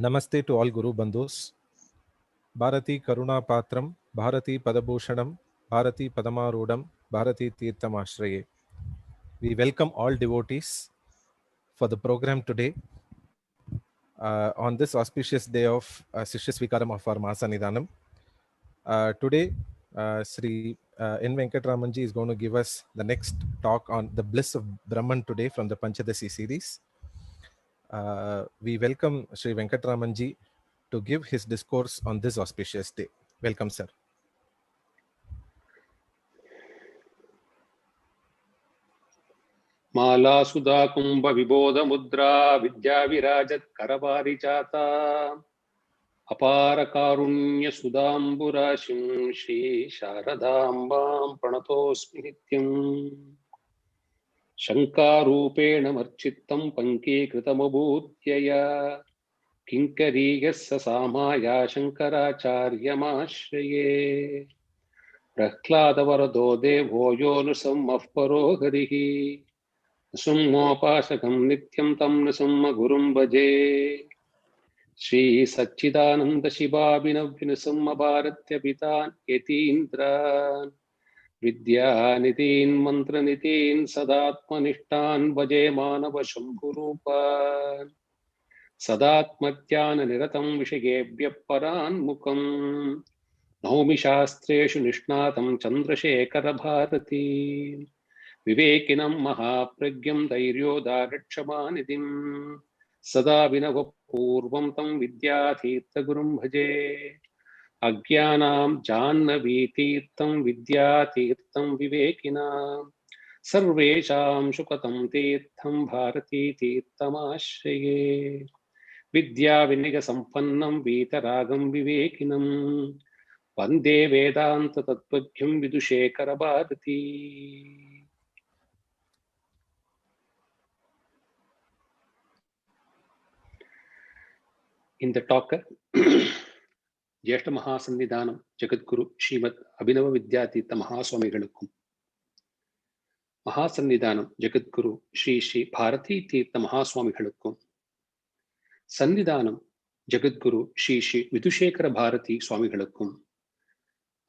Namaste to all Guru Bandhus. Bharati Karuna Patram, Bharati Padabhushanam, Bharati Padamarudam, Bharati Tirtham Ashraye. We welcome all devotees for the program today on this auspicious day of Shishya Swikaram of our Mahasanidhanam. Today, Sri N. Venkatramanji is going to give us the next talk on the bliss of Brahman today from the Panchadasi series. We welcome Sri Venkatramanji to give his discourse on this auspicious day. Welcome, sir. Mala Sudha Kumbha Vibodha Mudra Vidya Virajat Karavari Chata Apara Karunya Sudhamburashim Shri Sharadambam Pranatosmi Nityam Shankarupena Marchittam Panki Kritamabhutyaya Kinkariyassa Samaya Shankaracharya Mashraye Prahladavarado Devoyo Nusammah Paro Harihi Summopasakam Nityam Tam Nusumma Gurum Bhaje Shri Satchidananda Shiva Vinasumma Bharatya Pitan Yatindran Vidya Nitin Mantra Nitin Sadatmanishtan Bhaje Manava Shambhurupan Sadatmatyana Niratam Vishagebhya Paran Mukam Naumi Shastreshu Nishnatam Chandrasekhara Bharati Vivekinam Mahapragyam Dairyodarakshamaanidim Sada Vinavapurvam Tam Vidyatirtha Gurum Bhaje Agyanam Jannavitirtham Vidyatirtham Vivekinam Sarvesham Shukatam Tirtham Bharati Tirthamashraye Vidya Viniga Sampannam Vitaragam Vivekinam Vande Vedanta Tattvagyam Vidushekara Bharati. In the talker, Jyeshta Mahasannidhanam Jagadguru Srimad Abhinava Vidyatirtha Mahaswamigalukkum Mahasannidhanam Jagadguru Shri Shri Bharati Tirtha Mahaswamigalukkum Sannidhanam Jagadguru Shri Shri Vidushekara Bharati Swamigalukkum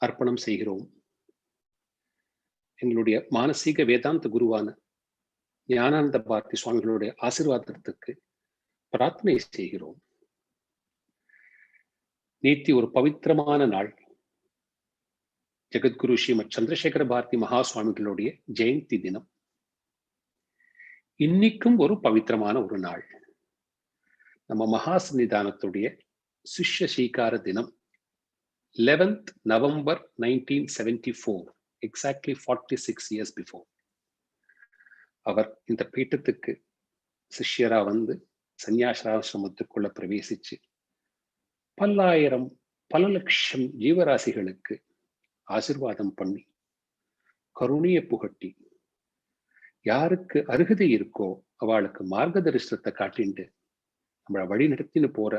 Arpanam Seigirom எங்களுடைய மானசீக வேதாந்த குருவான ஞானானந்த பாரதி சுவாமிகளுடைய ஆசீர்வாதத்துக்கு பிரார்த்தனை செய்கிறோம். நேற்று ஒரு பவித்திரமான நாள், ஜெகத்குரு ஸ்ரீமத் சந்திரசேகர பாரதி மகாசுவாமிகளுடைய ஜெயந்தி தினம். இன்னைக்கும் ஒரு பவித்திரமான ஒரு நாள். நம்ம மகாசன்னிதானத்துடைய சிஷ்ய ஸ்வீகார தினம் 11th November 1974, exactly 46 years before. அவர் இந்த பீட்டத்துக்கு சிஷ்யரா வந்து சந்நியாசாசிரமத்துக்குள்ள பிரவேசிச்சு பல்லாயிரம் பல லட்சம் ஜீவராசிகளுக்கு ஆசீர்வாதம் பண்ணி கருணையை புகட்டி யாருக்கு அருகதை இருக்கோ அவளுக்கு மார்க்கதரிசனத்தை காட்டிண்டு நம்மளை வழி நடத்தின்னு போற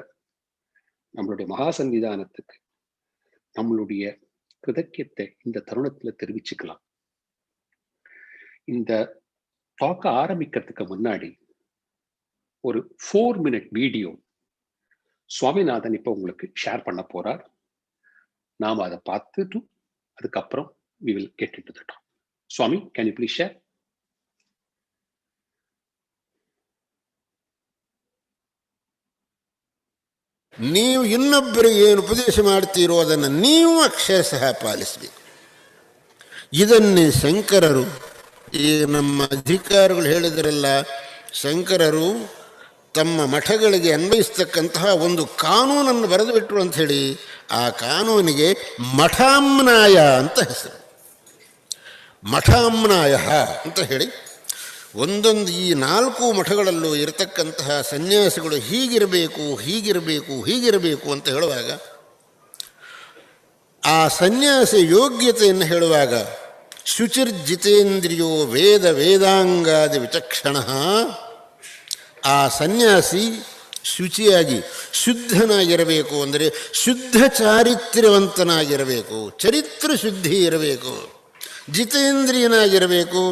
நம்மளுடைய மகாசன்னிதானத்துக்கு நம்மளுடைய கிருதக்கியத்தை இந்த தருணத்துல தெரிவிச்சுக்கலாம். இந்த டாக்க ஆரம்பிக்கிறதுக்கு முன்னாடி ஒரு 4-minute வீடியோ சுவாமிநாதன் இப்ப உங்களுக்கு ஷேர் பண்ண போறார். நாம அதை பார்த்துட்டு அதுக்கப்புறம் we will get into the talk. Swami, can you please share? ನೀವು ಇನ್ನೊಬ್ಬರಿಗೆ ಏನು ಉಪದೇಶ ಮಾಡ್ತೀರೋ ಅದನ್ನು ನೀವು ಅಕ್ಷರಶಃ ಪಾಲಿಸಬೇಕು. ಇದನ್ನೇ ಶಂಕರರು, ಈ ನಮ್ಮ ಅಧಿಕಾರಿಗಳು ಹೇಳಿದರಲ್ಲ, ಶಂಕರರು ತಮ್ಮ ಮಠಗಳಿಗೆ ಅನ್ವಯಿಸ್ತಕ್ಕಂತಹ ಒಂದು ಕಾನೂನನ್ನು ಬರೆದು ಬಿಟ್ಟರು ಅಂಥೇಳಿ, ಆ ಕಾನೂನಿಗೆ ಮಠಾಮ್ನಾಯ ಅಂತ ಹೆಸರು. ಮಠಾಮ್ನಾಯ ಅಂತ ಹೇಳಿ ಒಂದೊಂದು ಈ 4 ಮಠಗಳಲ್ಲೂ ಇರತಕ್ಕಂತಹ ಸನ್ಯಾಸಿಗಳು ಹೀಗಿರಬೇಕು ಹೀಗಿರಬೇಕು ಹೀಗಿರಬೇಕು ಅಂತ ಹೇಳುವಾಗ, ಆ ಸನ್ಯಾಸಿ ಯೋಗ್ಯತೆಯನ್ನು ಹೇಳುವಾಗ ಶುಚಿರ್ಜಿತೇಂದ್ರಿಯೋ ವೇದ ವೇದಾಂಗಾದಿ ವಿಚಕ್ಷಣ, ಆ ಸನ್ಯಾಸಿ ಶುಚಿಯಾಗಿ ಶುದ್ಧನಾಗಿರಬೇಕು, ಅಂದರೆ ಶುದ್ಧ ಚಾರಿತ್ರ್ಯವಂತನಾಗಿರಬೇಕು, ಚರಿತ್ರ ಶುದ್ಧಿ ಇರಬೇಕು, ಜಿತೇಂದ್ರಿಯನಾಗಿರಬೇಕು,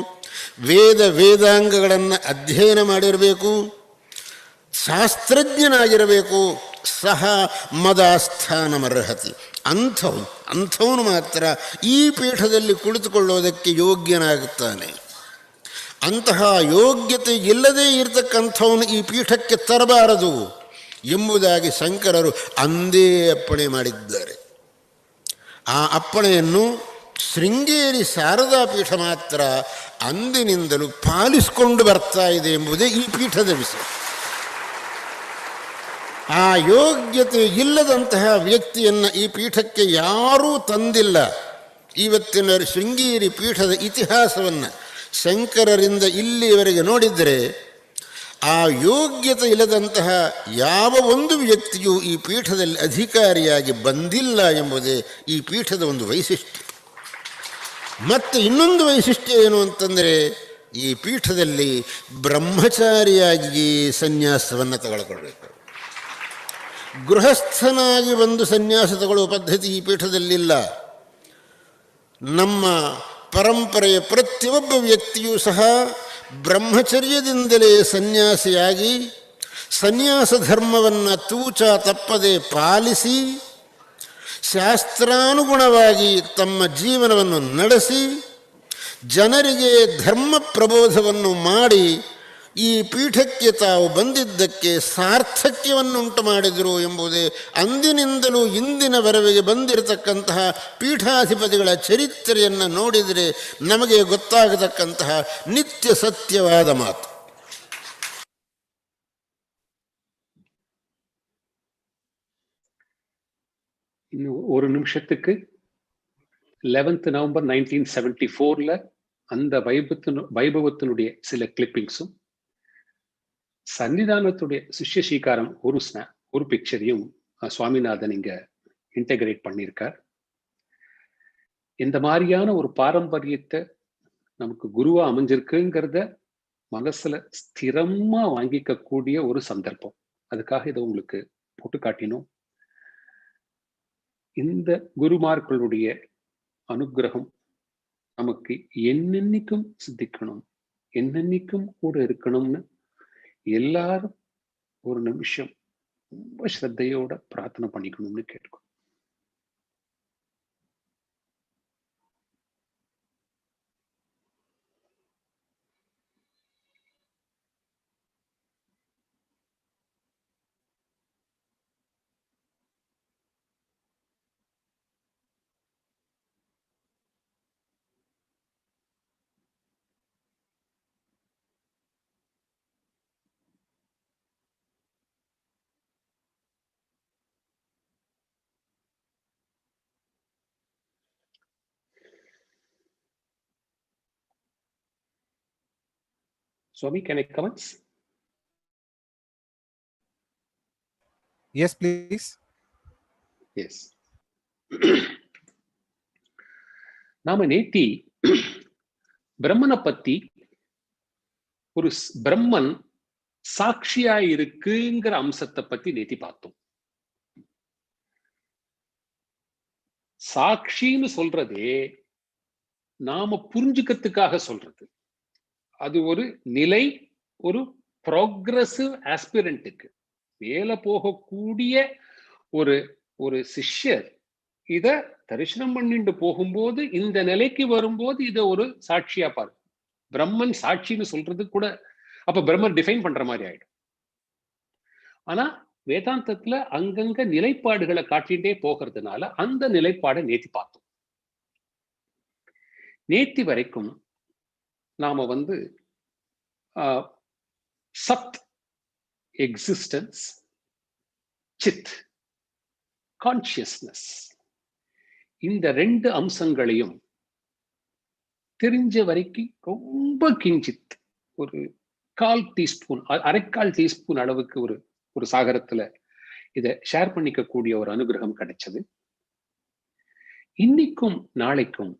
ವೇದ ವೇದಾಂಗಗಳನ್ನು ಅಧ್ಯಯನ ಮಾಡಿರಬೇಕು, ಶಾಸ್ತ್ರಜ್ಞನಾಗಿರಬೇಕು, ಸಹ ಮದಾಸ್ಥಾನಮರ್ಹತಿ. ಅಂಥವನು ಮಾತ್ರ ಈ ಪೀಠದಲ್ಲಿ ಕುಳಿತುಕೊಳ್ಳೋದಕ್ಕೆ ಯೋಗ್ಯನಾಗುತ್ತಾನೆ. ಅಂತಹ ಯೋಗ್ಯತೆ ಇಲ್ಲದೇ ಇರತಕ್ಕಂಥವನು ಈ ಪೀಠಕ್ಕೆ ತರಬಾರದು ಎಂಬುದಾಗಿ ಶಂಕರರು ಅಂದೇ ಅಪ್ಪಣೆ ಮಾಡಿದ್ದಾರೆ. ಆ ಅಪ್ಪಣೆಯನ್ನು ಶೃಂಗೇರಿ ಶಾರದಾ ಪೀಠ ಮಾತ್ರ ಅಂದಿನಿಂದಲೂ ಪಾಲಿಸಿಕೊಂಡು ಬರ್ತಾ ಇದೆ ಎಂಬುದೇ ಈ ಪೀಠದ ವಿಷಯ. ಆ ಯೋಗ್ಯತೆ ಇಲ್ಲದಂತಹ ವ್ಯಕ್ತಿಯನ್ನು ಈ ಪೀಠಕ್ಕೆ ಯಾರೂ ತಂದಿಲ್ಲ. ಇವತ್ತಿನ ಶೃಂಗೇರಿ ಪೀಠದ ಇತಿಹಾಸವನ್ನು ಶಂಕರರಿಂದ ಇಲ್ಲಿಯವರೆಗೆ ನೋಡಿದರೆ ಆ ಯೋಗ್ಯತೆ ಇಲ್ಲದಂತಹ ಯಾವ ಒಂದು ವ್ಯಕ್ತಿಯೂ ಈ ಪೀಠದಲ್ಲಿ ಅಧಿಕಾರಿಯಾಗಿ ಬಂದಿಲ್ಲ ಎಂಬುದೇ ಈ ಪೀಠದ ಒಂದು ವೈಶಿಷ್ಟ್ಯ. ಮತ್ತು ಇನ್ನೊಂದು ವೈಶಿಷ್ಟ್ಯ ಏನು ಅಂತಂದರೆ, ಈ ಪೀಠದಲ್ಲಿ ಬ್ರಹ್ಮಚಾರಿಯಾಗಿ ಸನ್ಯಾಸವನ್ನು ತಗೊಳ್ಕೊಳ್ಬೇಕು. ಗೃಹಸ್ಥನಾಗಿ ಒಂದು ಸನ್ಯಾಸ ತಗೊಳ್ಳುವ ಪದ್ಧತಿ ಈ ಪೀಠದಲ್ಲಿಲ್ಲ. ನಮ್ಮ ಪರಂಪರೆಯ ಪ್ರತಿಯೊಬ್ಬ ವ್ಯಕ್ತಿಯೂ ಸಹ ಬ್ರಹ್ಮಚರ್ಯದಿಂದಲೇ ಸನ್ಯಾಸಿಯಾಗಿ ಸನ್ಯಾಸ ಧರ್ಮವನ್ನು ತೂಚ ತಪ್ಪದೆ ಪಾಲಿಸಿ ಶಾಸ್ತ್ರಾನುಗುಣವಾಗಿ ತಮ್ಮ ಜೀವನವನ್ನು ನಡೆಸಿ ಜನರಿಗೆ ಧರ್ಮ ಪ್ರಬೋಧವನ್ನು ಮಾಡಿ ಈ ಪೀಠಕ್ಕೆ ತಾವು ಬಂದಿದ್ದಕ್ಕೆ ಸಾರ್ಥಕ್ಯವನ್ನುಂಟು ಮಾಡಿದರು ಎಂಬುದೇ ಅಂದಿನಿಂದಲೂ ಇಂದಿನವರೆಗೆ ಬಂದಿರತಕ್ಕಂತಹ ಪೀಠಾಧಿಪತಿಗಳ ಚರಿತ್ರೆಯನ್ನು ನೋಡಿದರೆ ನಮಗೆ ಗೊತ್ತಾಗತಕ್ಕಂತಹ ನಿತ್ಯ ಸತ್ಯವಾದ ಮಾತು. இன்னும் ஒரு நிமிஷத்துக்கு 11th நவம்பர் 1974 அந்த வைபவத்தினுடைய சில கிளிப்பிங்ஸும், சன்னிதானத்துடைய சிஷ்ய ஸ்ரீகாரம் ஒரு பிக்சரையும் சுவாமிநாதன் இங்க இன்டெகிரேட் பண்ணியிருக்கார். இந்த மாதிரியான ஒரு பாரம்பரியத்தை நமக்கு குருவா அமைஞ்சிருக்குங்கிறத மனசுல ஸ்திரமா வாங்கிக்க கூடிய ஒரு சந்தர்ப்பம். அதுக்காக இதை உங்களுக்கு போட்டு காட்டினோம். இந்த குருமார்களுடைய அனுகிரகம் நமக்கு என்னென்னைக்கும் சித்திக்கணும், என்னென்னைக்கும் கூட இருக்கணும்னு எல்லாரும் ஒரு நிமிஷம் ரொம்ப ஸ்ரத்தையோட பிரார்த்தனை பண்ணிக்கணும்னு கேட்கும். Swami, can I comment? Yes, please. Yes. நாம நேத்தி பிரம்மனை பத்தி ஒரு பிரம்மன் சாட்சியா இருக்குங்கிற அம்சத்தை பத்தி நேத்தி பார்த்தோம். சாட்சின்னு சொல்றதே நாம புரிஞ்சுக்கிறதுக்காக சொல்றது. அது ஒரு நிலை, ஒரு ப்ரோக்ரசிவ் ஆஸ்பிரண்ட்டுக்கு மேல போகக்கூடிய ஒரு ஒரு சிஷ்யர் இத தரிசனம் பண்ணிட்டு போகும்போது இந்த நிலைக்கு வரும்போது இதை ஒரு சாட்சியா பாரு. பிரம்மன் சாட்சின்னு சொல்றது கூட அப்ப பிரம்மன் டிஃபைன் பண்ற மாதிரி ஆயிடும். ஆனா வேதாந்தத்துல அங்கங்க நிலைப்பாடுகளை காட்டிகிட்டே போகிறதுனால அந்த நிலைப்பாடை நேத்தி பார்த்தோம். நேத்தி வரைக்கும் நாம சத், எக்ஸிஸ்டன்ஸ், சித், கான்சியஸ்னஸ், இந்த ரெண்டு அம்சங்களையும் தெரிஞ்ச வரைக்கும் ரொம்ப கிஞ்சித் ஒரு 1/4 டீஸ்பூன், 1/4 டீஸ்பூன் அளவுக்கு ஒரு சாகரத்துல இதை ஷேர் பண்ணிக்க கூடிய ஒரு அனுகிரகம் கிடைச்சது. இன்னைக்கும் நாளைக்கும்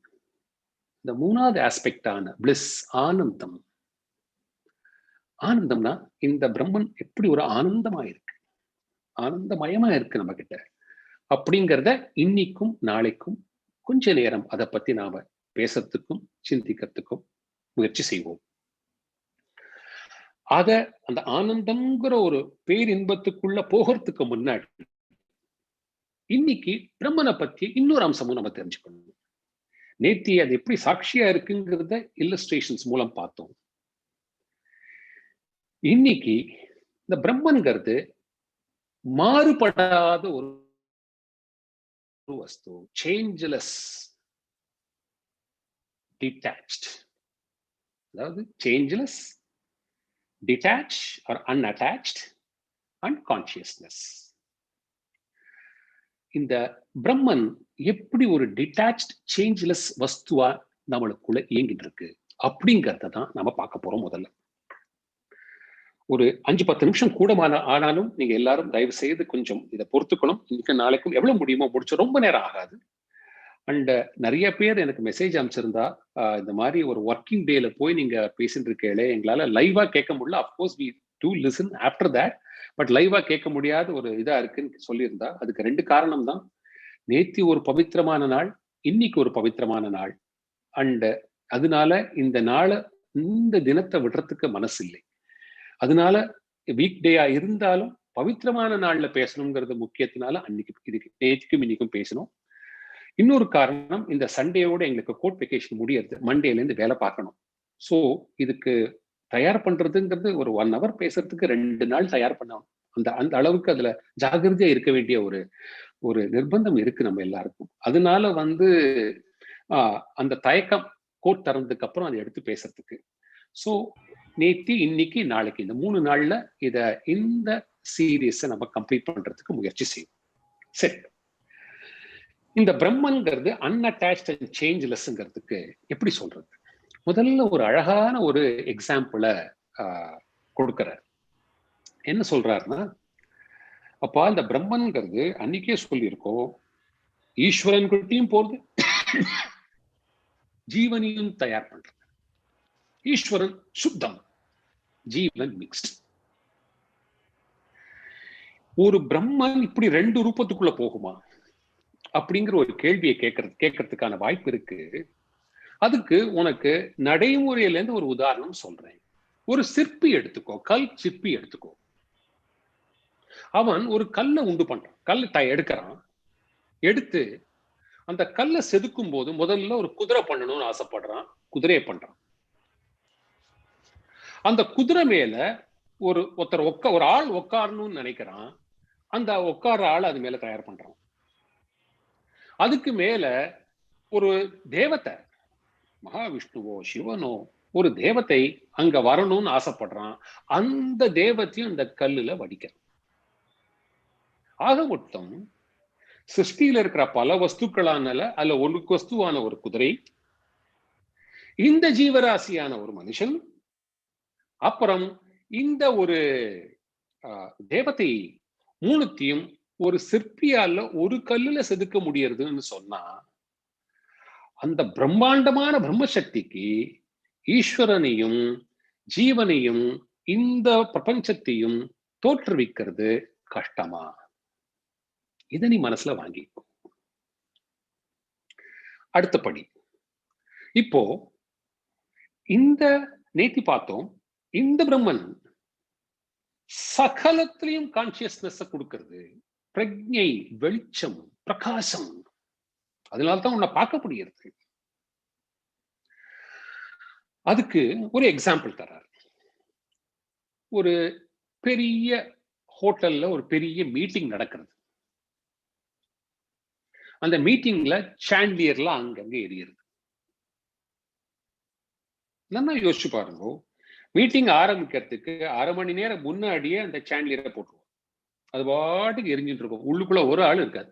இந்த மூணாவது ஆஸ்பெக்டான பிளிஸ், ஆனந்தம். ஆனந்தம்னா இந்த பிரம்மன் எப்படி ஒரு ஆனந்தமா இருக்கு, ஆனந்தமயமா இருக்கு நம்ம கிட்ட அப்படிங்கிறத இன்னைக்கும் நாளைக்கும் கொஞ்ச நேரம் அதை பத்தி நாம பேசறதுக்கும் சிந்திக்கிறதுக்கும் முயற்சி செய்வோம். அத அந்த ஆனந்தம்ங்கிற ஒரு பேரின்பத்துக்குள்ள போகிறதுக்கு முன்னாடி இன்னைக்கு பிரம்மனை பத்தி இன்னொரு அம்சமும் நம்ம தெரிஞ்சுக்கணும். நேத்தி அது எப்படி சாட்சியா இருக்குங்கிறத இல்லஸ்ட்ரேஷன்ஸ் மூலம் பார்த்தோம். இன்னைக்கு இந்த பிரம்மன்கிறது மாறுபடாத ஒரு வஸ்து, சேஞ்சலஸ், டிட்டாச்ட். அதாவது சேஞ்சலஸ், டிட்டாச் ஆர் அன்அட்டாச்ட் அண்ட் கான்சியஸ்னஸ். இந்த பிரம்மன் எப்படி ஒரு டிட்டாச்ட் சேஞ்ச்லெஸ் வஸ்துவா நம்மளுக்குள்ள இயங்கிட்டு இருக்கு அப்படிங்கிறத தான் நம்ம பார்க்க போறோம். முதல்ல ஒரு 5-10 நிமிஷம் கூடமான ஆனாலும் நீங்க எல்லாரும் தயவு செய்து கொஞ்சம் இதை பொறுத்துக்கணும். இன்னைக்கு நாளைக்கும் எவ்வளவு முடியுமோ முடிச்சு, ரொம்ப நேரம் ஆகாது. அண்ட் நிறைய பேர் எனக்கு மெசேஜ் அனுப்பிச்சிருந்தா, இந்த மாதிரி ஒரு ஒர்க்கிங் டேல போய் நீங்க பேசிட்டு இருக்கீங்களே, எங்களால லைவா கேட்க முடியல. Of course we do listen after that, but லைவா கேட்க முடியாத ஒரு இதா இருக்குன்னு சொல்லியிருந்தா, அதுக்கு 2 காரணம் தான். நேத்தி ஒரு பவித்திரமான நாள், இன்னைக்கு ஒரு பவித்திரமான நாள். அண்ட் அதனால இந்த நாளை, இந்த தினத்தை விடுறதுக்கு மனசு இல்லை. அதனால வீக் டேயா இருந்தாலும் பவித்திரமான நாள்ல பேசணுங்கிறது முக்கியத்தினால அன்னைக்கு இதுக்கு நேற்றுக்கும் இன்னைக்கும் பேசணும். இன்னொரு காரணம், இந்த சண்டேயோட எங்களுக்கு கோர்ட் வெக்கேஷன் முடியறது, மண்டேல இருந்து வேலை பார்க்கணும். ஸோ இதுக்கு தயார் பண்றதுங்கிறது ஒரு 1 hour பேசுறதுக்கு 2 நாள் தயார் பண்ணணும். அந்த அளவுக்கு அதுல ஜாகிரதையா இருக்க வேண்டிய ஒரு நிர்பந்தம் இருக்கு நம்ம எல்லாருக்கும். அதனால அந்த தயக்கம் கோர்ட் திறந்ததுக்கு அப்புறம் அதை எடுத்து பேசுறதுக்கு. ஸோ நேத்தி, இன்னைக்கு, நாளைக்கு இந்த 3 நாள்ல இந்த சீரீஸை நம்ம கம்ப்ளீட் பண்றதுக்கு முயற்சி செய்யும். சரி, இந்த பிரம்மன்கிறது அன்அட்டாச்ட் அண்ட் சேஞ்ச்லெஸ்ங்கிறதுக்கு எப்படி சொல்றது? முதல்ல ஒரு அழகான ஒரு எக்ஸாம்பிளை கொடுக்கிறார். என்ன சொல்றாருன்னா, அப்பா இந்த பிரம்மன்கிறது அன்னைக்கே சொல்லியிருக்கோம், ஈஸ்வரன் கிட்டையும் போறது, ஜீவனையும் தயார் பண்றது. ஈஸ்வரன் சுத்தம், ஜீவன் மிக்ஸ்ட். ஒரு பிரம்மன் இப்படி 2 ரூபத்துக்குள்ள போகுமா அப்படிங்கிற ஒரு கேள்வியை கேட்கறதுக்கான வாய்ப்பு இருக்கு. அதுக்கு உனக்கு நடைமுறையில இருந்து ஒரு உதாரணம் சொல்றேன். ஒரு சிற்பி எடுத்துக்கோ, கல் சிற்பி எடுத்துக்கோ. அவன் ஒரு கல்லை உண்டு பண்றான், கல்லை எடுக்கிறான். எடுத்து அந்த கல்லை செதுக்கும் போது முதல்ல ஒரு குதிரை பண்ணணும்னு ஆசைப்படுறான், குதிரையை பண்றான். அந்த குதிரை மேல ஒரு ஆள் உட்காரணும்னு நினைக்கிறான், அந்த உட்கார ஆள் அது மேல தயார் பண்றான். அதுக்கு மேல ஒரு தேவத்தை, மகாவிஷ்ணுவோ சிவனோ ஒரு தேவத்தை அங்க வரணும்னு ஆசைப்படுறான், அந்த தேவத்தையும் அந்த கல்லுல வடிக்கிறான். ஆக மொத்தம் சிருஷ்டியில இருக்கிற பல வஸ்துக்களானால அல்ல ஒரு வஸ்துவான ஒரு குதிரை, இந்த ஜீவராசியான ஒரு மனுஷன், அப்புறம் இந்த ஒரு தேவத்தை, மூணுத்தையும் ஒரு சிற்பியால ஒரு கல்லுல செதுக்க முடியறதுன்னு சொன்னா, அந்த பிரம்மாண்டமான பிரம்மசக்திக்கு ஈஸ்வரனையும் ஜீவனையும் இந்த பிரபஞ்சத்தையும் தோற்றுவிக்கிறது கஷ்டமா? இதை நீ மனசுல வாங்கிக்கோ. அடுத்தபடி, இப்போ இந்த நேத்தி பார்த்தோம், இந்த பிரம்மன் சகலத்திலையும் கான்சியஸ்னஸ் கொடுக்கிறது, பிரஜை, வெளிச்சம், பிரகாசம். அதனால்தான் உன்னை பார்க்க முடியாது. அதுக்கு ஒரு எக்ஸாம்பிள் தர்றார். ஒரு பெரிய ஹோட்டல்ல ஒரு பெரிய மீட்டிங் நடக்கிறது. அந்த மீட்டிங்ல சாண்டிலியர்லாம் அங்கங்க எரியுது. நல்லா யோசிச்சு பாருங்க, மீட்டிங் ஆரம்பிக்கிறதுக்கு 1/2 மணி நேரம் முன்னாடியே அந்த சாண்டிலியரை போட்டுருவோம். அது பாட்டுக்கு எரிஞ்சுட்டு இருக்கும், உள்ளுக்குள்ள ஒரு ஆள் இருக்காது.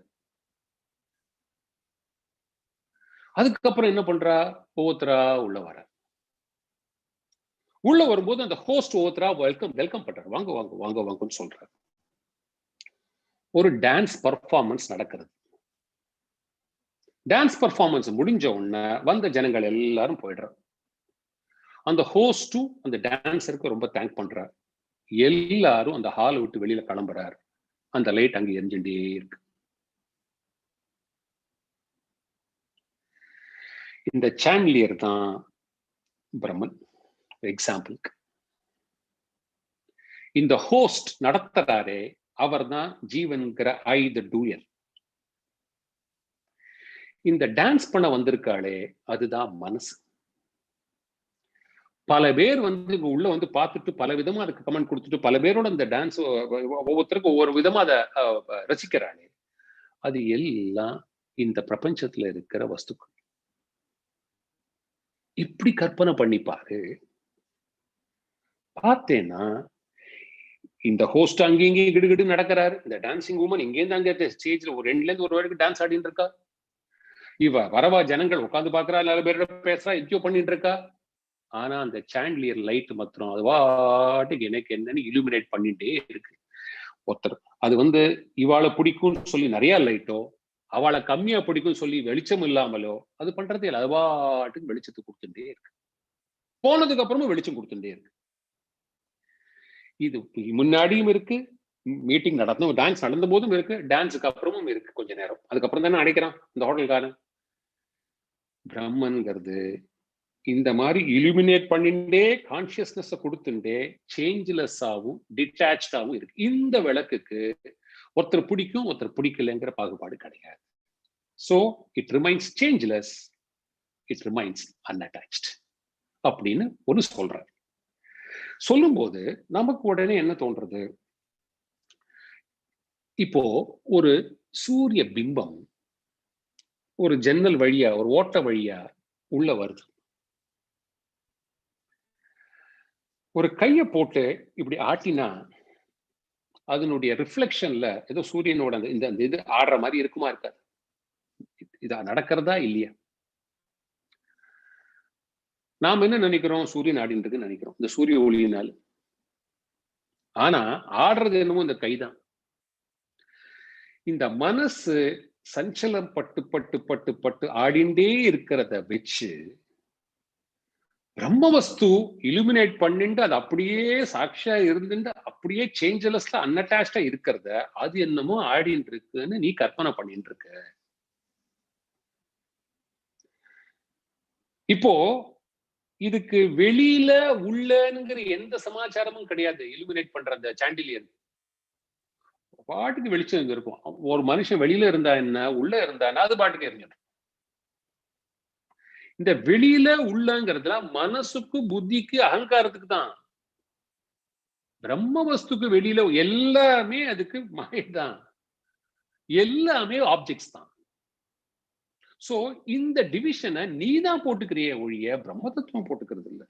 அதுக்கப்புறம் என்ன பண்றா, ஒவ்வொருத்தரா உள்ள வர. உள்ள வரும்போது அந்த ஹோஸ்ட் ஒவ்வொருத்தரா வெல்கம் பண்றாரு, வாங்க வாங்க வாங்க வாங்கன்னு சொல்றாரு. ஒரு டான்ஸ் பர்ஃபார்மன்ஸ் நடக்கிறது. டான்ஸ் பர்ஃபார்மன்ஸ் முடிஞ்ச உடனே வந்த ஜனங்கள் எல்லாரும் போயிடுறாங்க. அந்த ஹோஸ்டும் அந்த டான்ஸருக்கு ரொம்ப தேங்க் பண்றார். எல்லாரும் அந்த ஹாலை விட்டு வெளியில கிளம்புறார். அந்த லைட் அங்க எரிஞ்சுட்டே இருக்கு. இந்த சாண்டிலியர் தான் பிரம்மன். எக்ஸாம்பிளுக்கு இந்த ஹோஸ்ட் நடத்துறாரே அவர் தான் ஜீவன்கிற ஐ த டூயர். இந்த டான்ஸ் பண்ண வந்திருக்காளே அதுதான் மனசு. பல பேர் இங்க உள்ள பார்த்துட்டு பல விதமா அதுக்கு கமெண்ட் கொடுத்துட்டு பல பேரோட இந்த டான்ஸ் ஒவ்வொருத்தருக்கும் ஒவ்வொரு விதமா அதை ரசிக்கிறாளே, அது எல்லாம் இந்த பிரபஞ்சத்துல இருக்கிற வஸ்துக்கள். இப்படி கற்பனை பண்ணிப்பாரு. பார்த்தேன்னா இந்த ஹோஸ்ட் அங்கேயும் இங்கேயும் கிடுகிடு நடக்கிறாரு. இந்த டான்சிங் உமன் இங்கேருந்து அங்கே ஸ்டேஜ்ல ஒரு 2ல இருந்து 1 வரைக்கும் டான்ஸ் ஆடிட்டு இருக்கா. இவ வரவா ஜனங்கள் உட்காந்து பாக்குறா, நிறைய பேரோட பேசுறா, என்ஜாய் பண்ணிட்டு இருக்கா. ஆனா அந்த சாண்ட்லியர் லைட் மாத்திரம் அது வாட்டுக்கு எனக்கு என்னன்னு இலுமினேட் பண்ணிட்டே இருக்கு. ஒருத்தர் அது இவாளை பிடிக்கும்னு சொல்லி நிறைய லைட்டோ, அவளை கம்மியா பிடிக்கும் சொல்லி வெளிச்சம் இல்லாமலோ அது பண்றதே இல்லை. அது வாட்டுக்கு வெளிச்சத்தை கொடுத்துட்டே இருக்கு. போனதுக்கு அப்புறமும் வெளிச்சம் கொடுத்துட்டே இருக்கு. இது முன்னாடியும் இருக்கு, மீட்டிங் நடந்தும் டான்ஸ் நடந்த போதும் இருக்கு, டான்ஸுக்கு அப்புறமும் இருக்கு கொஞ்ச நேரம். அதுக்கப்புறம் தானே அடைக்கிறான் இந்த ஹோட்டல்காரன். பிரம்மன்கிறது இந்த மாதிரி இலுமினேட் பண்ணிட்டே கான்சியஸ்னஸ் கொடுத்துட்டே சேஞ்ச்லெஸ்ஸாவும் டிட்டாச்சாவும் இருக்கு. இந்த விளக்குக்கு ஒருத்தர் பிடிக்கும் ஒருத்தர் பிடிக்கலைங்கிற பாகுபாடு கிடையாது. So it remains changeless, it remains unattached அப்படின்னு ஒன்று சொல்றாரு. சொல்லும்போது நமக்கு உடனே என்ன தோன்றது, இப்போ ஒரு சூரிய பிம்பம் ஒரு ஜன்னல் வழியா ஒரு ஓட்ட வழியா உள்ள வருது. ஒரு கையை போட்டு இப்படி ஆட்டினா அதனுடைய ரிஃப்ளெக்ஷன்ல ஏதோ சூரியனோட இந்த இது ஆடுற மாதிரி இருக்குமா இருக்காது? இதா நடக்கிறதா இல்லையா? நாம் என்ன நினைக்கிறோம், சூரியன் ஆடின்றது நினைக்கிறோம் இந்த சூரிய ஒளியினால். ஆனா ஆடுறது என்னமோ இந்த கைதான். இந்த மனசு சஞ்சலம் பட்டு பட்டு பட்டு பட்டு ஆடிண்டே இருக்கிறத வச்சு பிரம்ம வஸ்து இலுமினேட் பண்ணிட்டு அது அப்படியே சாட்சியா இருந்துட்டு அப்படியே சேஞ்சலஸ்ல அன்அட்டாச்சா இருக்கிறத அது என்னமோ ஆடின்னு இருக்குன்னு நீ கற்பனை பண்ணிட்டு இருக்க. இப்போ இதுக்கு வெளியில உள்ளங்கிற எந்த சமாச்சாரமும் கிடையாது. இலுமினேட் பண்ற அந்த சாண்டிலியர் பாட்டுக்கு வெளிச்சம் இருக்கும். ஒரு மனுஷன் வெளியில இருந்தா என்ன உள்ள இருந்தானா அது பாட்டுக்கு எரிஞ்சிடும். இந்த வெளியில உள்ளங்கிறதுல மனசுக்கு புத்திக்கு அகங்காரத்துக்கு தான். பிரம்ம வஸ்துக்கு வெளியில எல்லாமே அதுக்கு மாயதான், எல்லாமே ஆப்ஜெக்ட்ஸ் தான். சோ இந்த டிவிஷனை நீ தான் போட்டுக்கிறிய ஒழிய பிரம்ம தத்துவம் போட்டுக்கிறது இல்லை.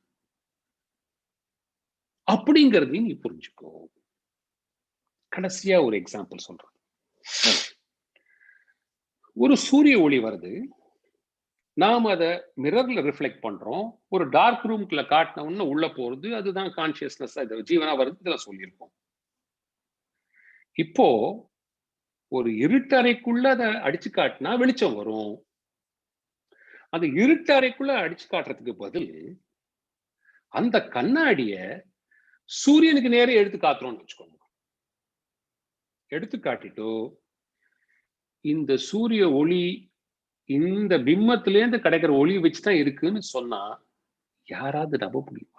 அப்படிங்கிறதையும் நீ புரிஞ்சுக்கோ. கடைசியா ஒரு எக்ஸாம்பிள் சொல்றேன். ஒரு சூரிய ஒளி வருது, நாம் அதை மிரர்ல ரிஃப்ளெக்ட் பண்றோம். ஒரு டார்க் ரூம்குள்ள காட்டினோம்னா உள்ள போறது, அதுதான் கான்சியஸ்னஸ், ஜீவனா வருது, இதெல்லாம் சொல்லியிருக்கோம். இப்போ ஒரு இருட்டறைக்குள்ள அதை அடிச்சு காட்டினா வெளிச்சம் வரும். அந்த இருட்டறைக்குள்ள அடிச்சு காட்டுறதுக்கு பதில் அந்த கண்ணாடிய சூரியனுக்கு நேரே எடுத்து காட்டுறோம்னு வச்சுக்கோங்க. எடுத்து காட்டிட்டு இந்த சூரிய ஒளி இந்த பிம்பத்திலேருந்து கிடைக்கிற ஒளி வச்சுதான் இருக்குன்னு சொன்னா யாராவது நம்ப முடியும்?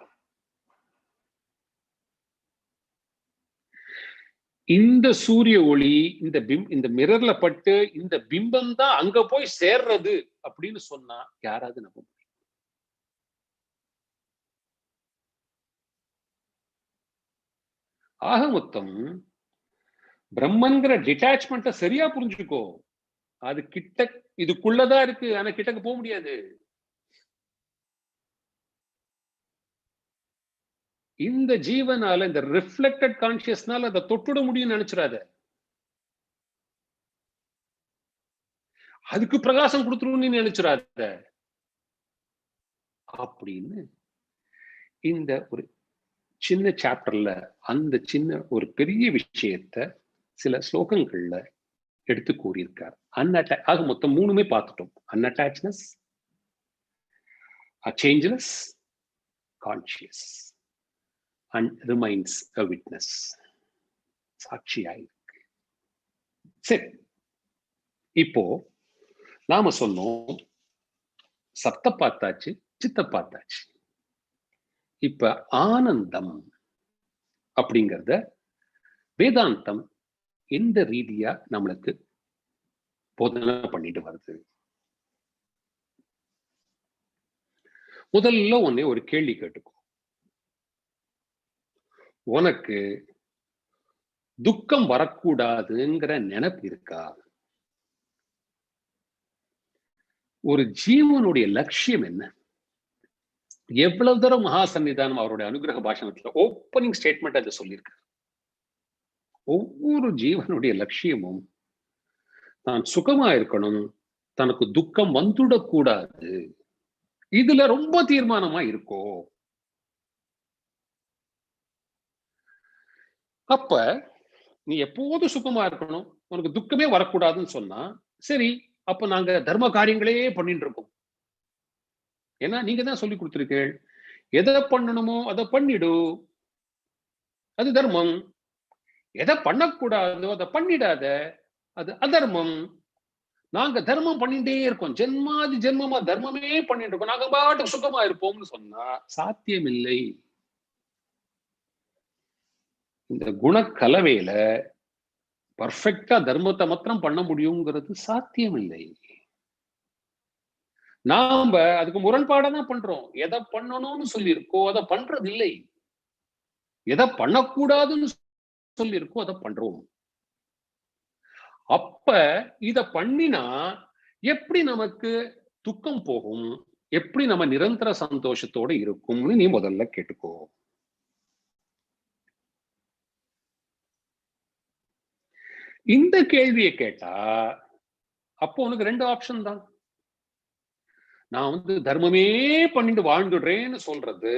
இந்த சூரிய ஒளி இந்த மிரர்ல பட்டு இந்த பிம்பம் தான் அங்க போய் சேர்றது அப்படின்னு சொன்னா யாராவது நம்ப முடியும்? ஆக மொத்தம் பிரம்மன்கிற டிட்டாச்மெண்ட்டை சரியா புரிஞ்சுக்கோ. அது கிட்ட இதுக்குள்ளதான் இருக்கு, ஆனா கிட்டக்கு போக முடியாது. இந்த ஜீவனால இந்த ரிஃப்ளெக்டட் கான்சியஸ்னால அதை தொட்டுட முடியும்னு நினைச்சிடாத. அதுக்கு பிரகாசம் கொடுத்துருன்னு நினைச்சிடாத. அப்படின்னு இந்த ஒரு சின்ன சாப்டர்ல அந்த சின்ன ஒரு பெரிய விஷயத்த சில ஸ்லோகங்கள்ல எடுத்து கூறியிருக்கார். ஆக மொத்தம் 3மே பார்த்துட்டோம். Unattachedness, changeless, conscious and remains a witness. சாட்சியாயிருக்கு. சரி, இப்போ நாம சொன்னோம் சப்த பார்த்தாச்சு, சித்த பார்த்தாச்சு. இப்ப ஆனந்தம் அப்படிங்கிறத வேதாந்தம் எந்த ரீதியா நம்மளுக்கு போதனை பண்ணிட்டு வருது. முதல்ல உன்னை ஒரு கேள்வி கேட்டுக்கோ. உனக்கு துக்கம் வரக்கூடாதுங்கிற நினைப்பு இருக்கா? ஒரு ஜீவனுடைய லட்சியம் என்ன? எவ்வளவு தூரம் மகா சன்னிதானம் அவருடைய அனுகிரக பாஷணத்துல ஓப்பனிங் ஸ்டேட்மெண்ட் அதை சொல்லியிருக்காரு. ஒவ்வொரு ஜீவனுடைய லட்சியமும் தான் சுகமா இருக்கணும், தனக்கு துக்கம் வந்துடக்கூடாது. இதுல ரொம்ப தீர்மானமா இருக்கோ. அப்ப நீ எப்போதும் சுகமா இருக்கணும், உனக்கு துக்கமே வரக்கூடாதுன்னு சொன்னா சரி, அப்ப நாங்க தர்ம காரியங்களே பண்ணிட்டு இருக்கோம். ஏன்னா நீங்க தான் சொல்லி கொடுத்திருக்கீர்கள், எதை பண்ணணுமோ அதை பண்ணிடு, அது தர்மம். எதை பண்ணக்கூடாதோ அதை பண்ணிடாத, அது அதர்மம். நாங்க தர்மம் பண்ணிட்டே இருக்கோம், ஜென்மாதி ஜென்மமா தர்மமே பண்ணிட்டு இருக்கோம், நாங்க பாட்டு சுகமா இருப்போம்னு சொன்னா சாத்தியம் இல்லை. இந்த குணக்கலவையில பர்ஃபெக்டா தர்மத்தை மாத்திரம் பண்ண முடியுங்கிறது சாத்தியம் இல்லை. நாம அதுக்கு முரண்பாடாதான் பண்றோம். எதை பண்ணணும்னு சொல்லியிருக்கோ அதை பண்றது இல்லை, எதை பண்ணக்கூடாதுன்னு சொல்லியிருக்கோ அதை பண்றோம். அப்ப இத பண்ணினா எப்படி நமக்கு துக்கம் போகும், எப்படி நம்ம நிரந்தர சந்தோஷத்தோட இருக்கும்னு நீ முதல்ல கேட்டுக்கோ. இந்த கேள்வியை கேட்டா அப்போ உனக்கு ரெண்டு ஆப்ஷன் தான். நான் தர்மமே பண்ணிட்டு வாழ்ந்துடுறேன்னு சொல்றது,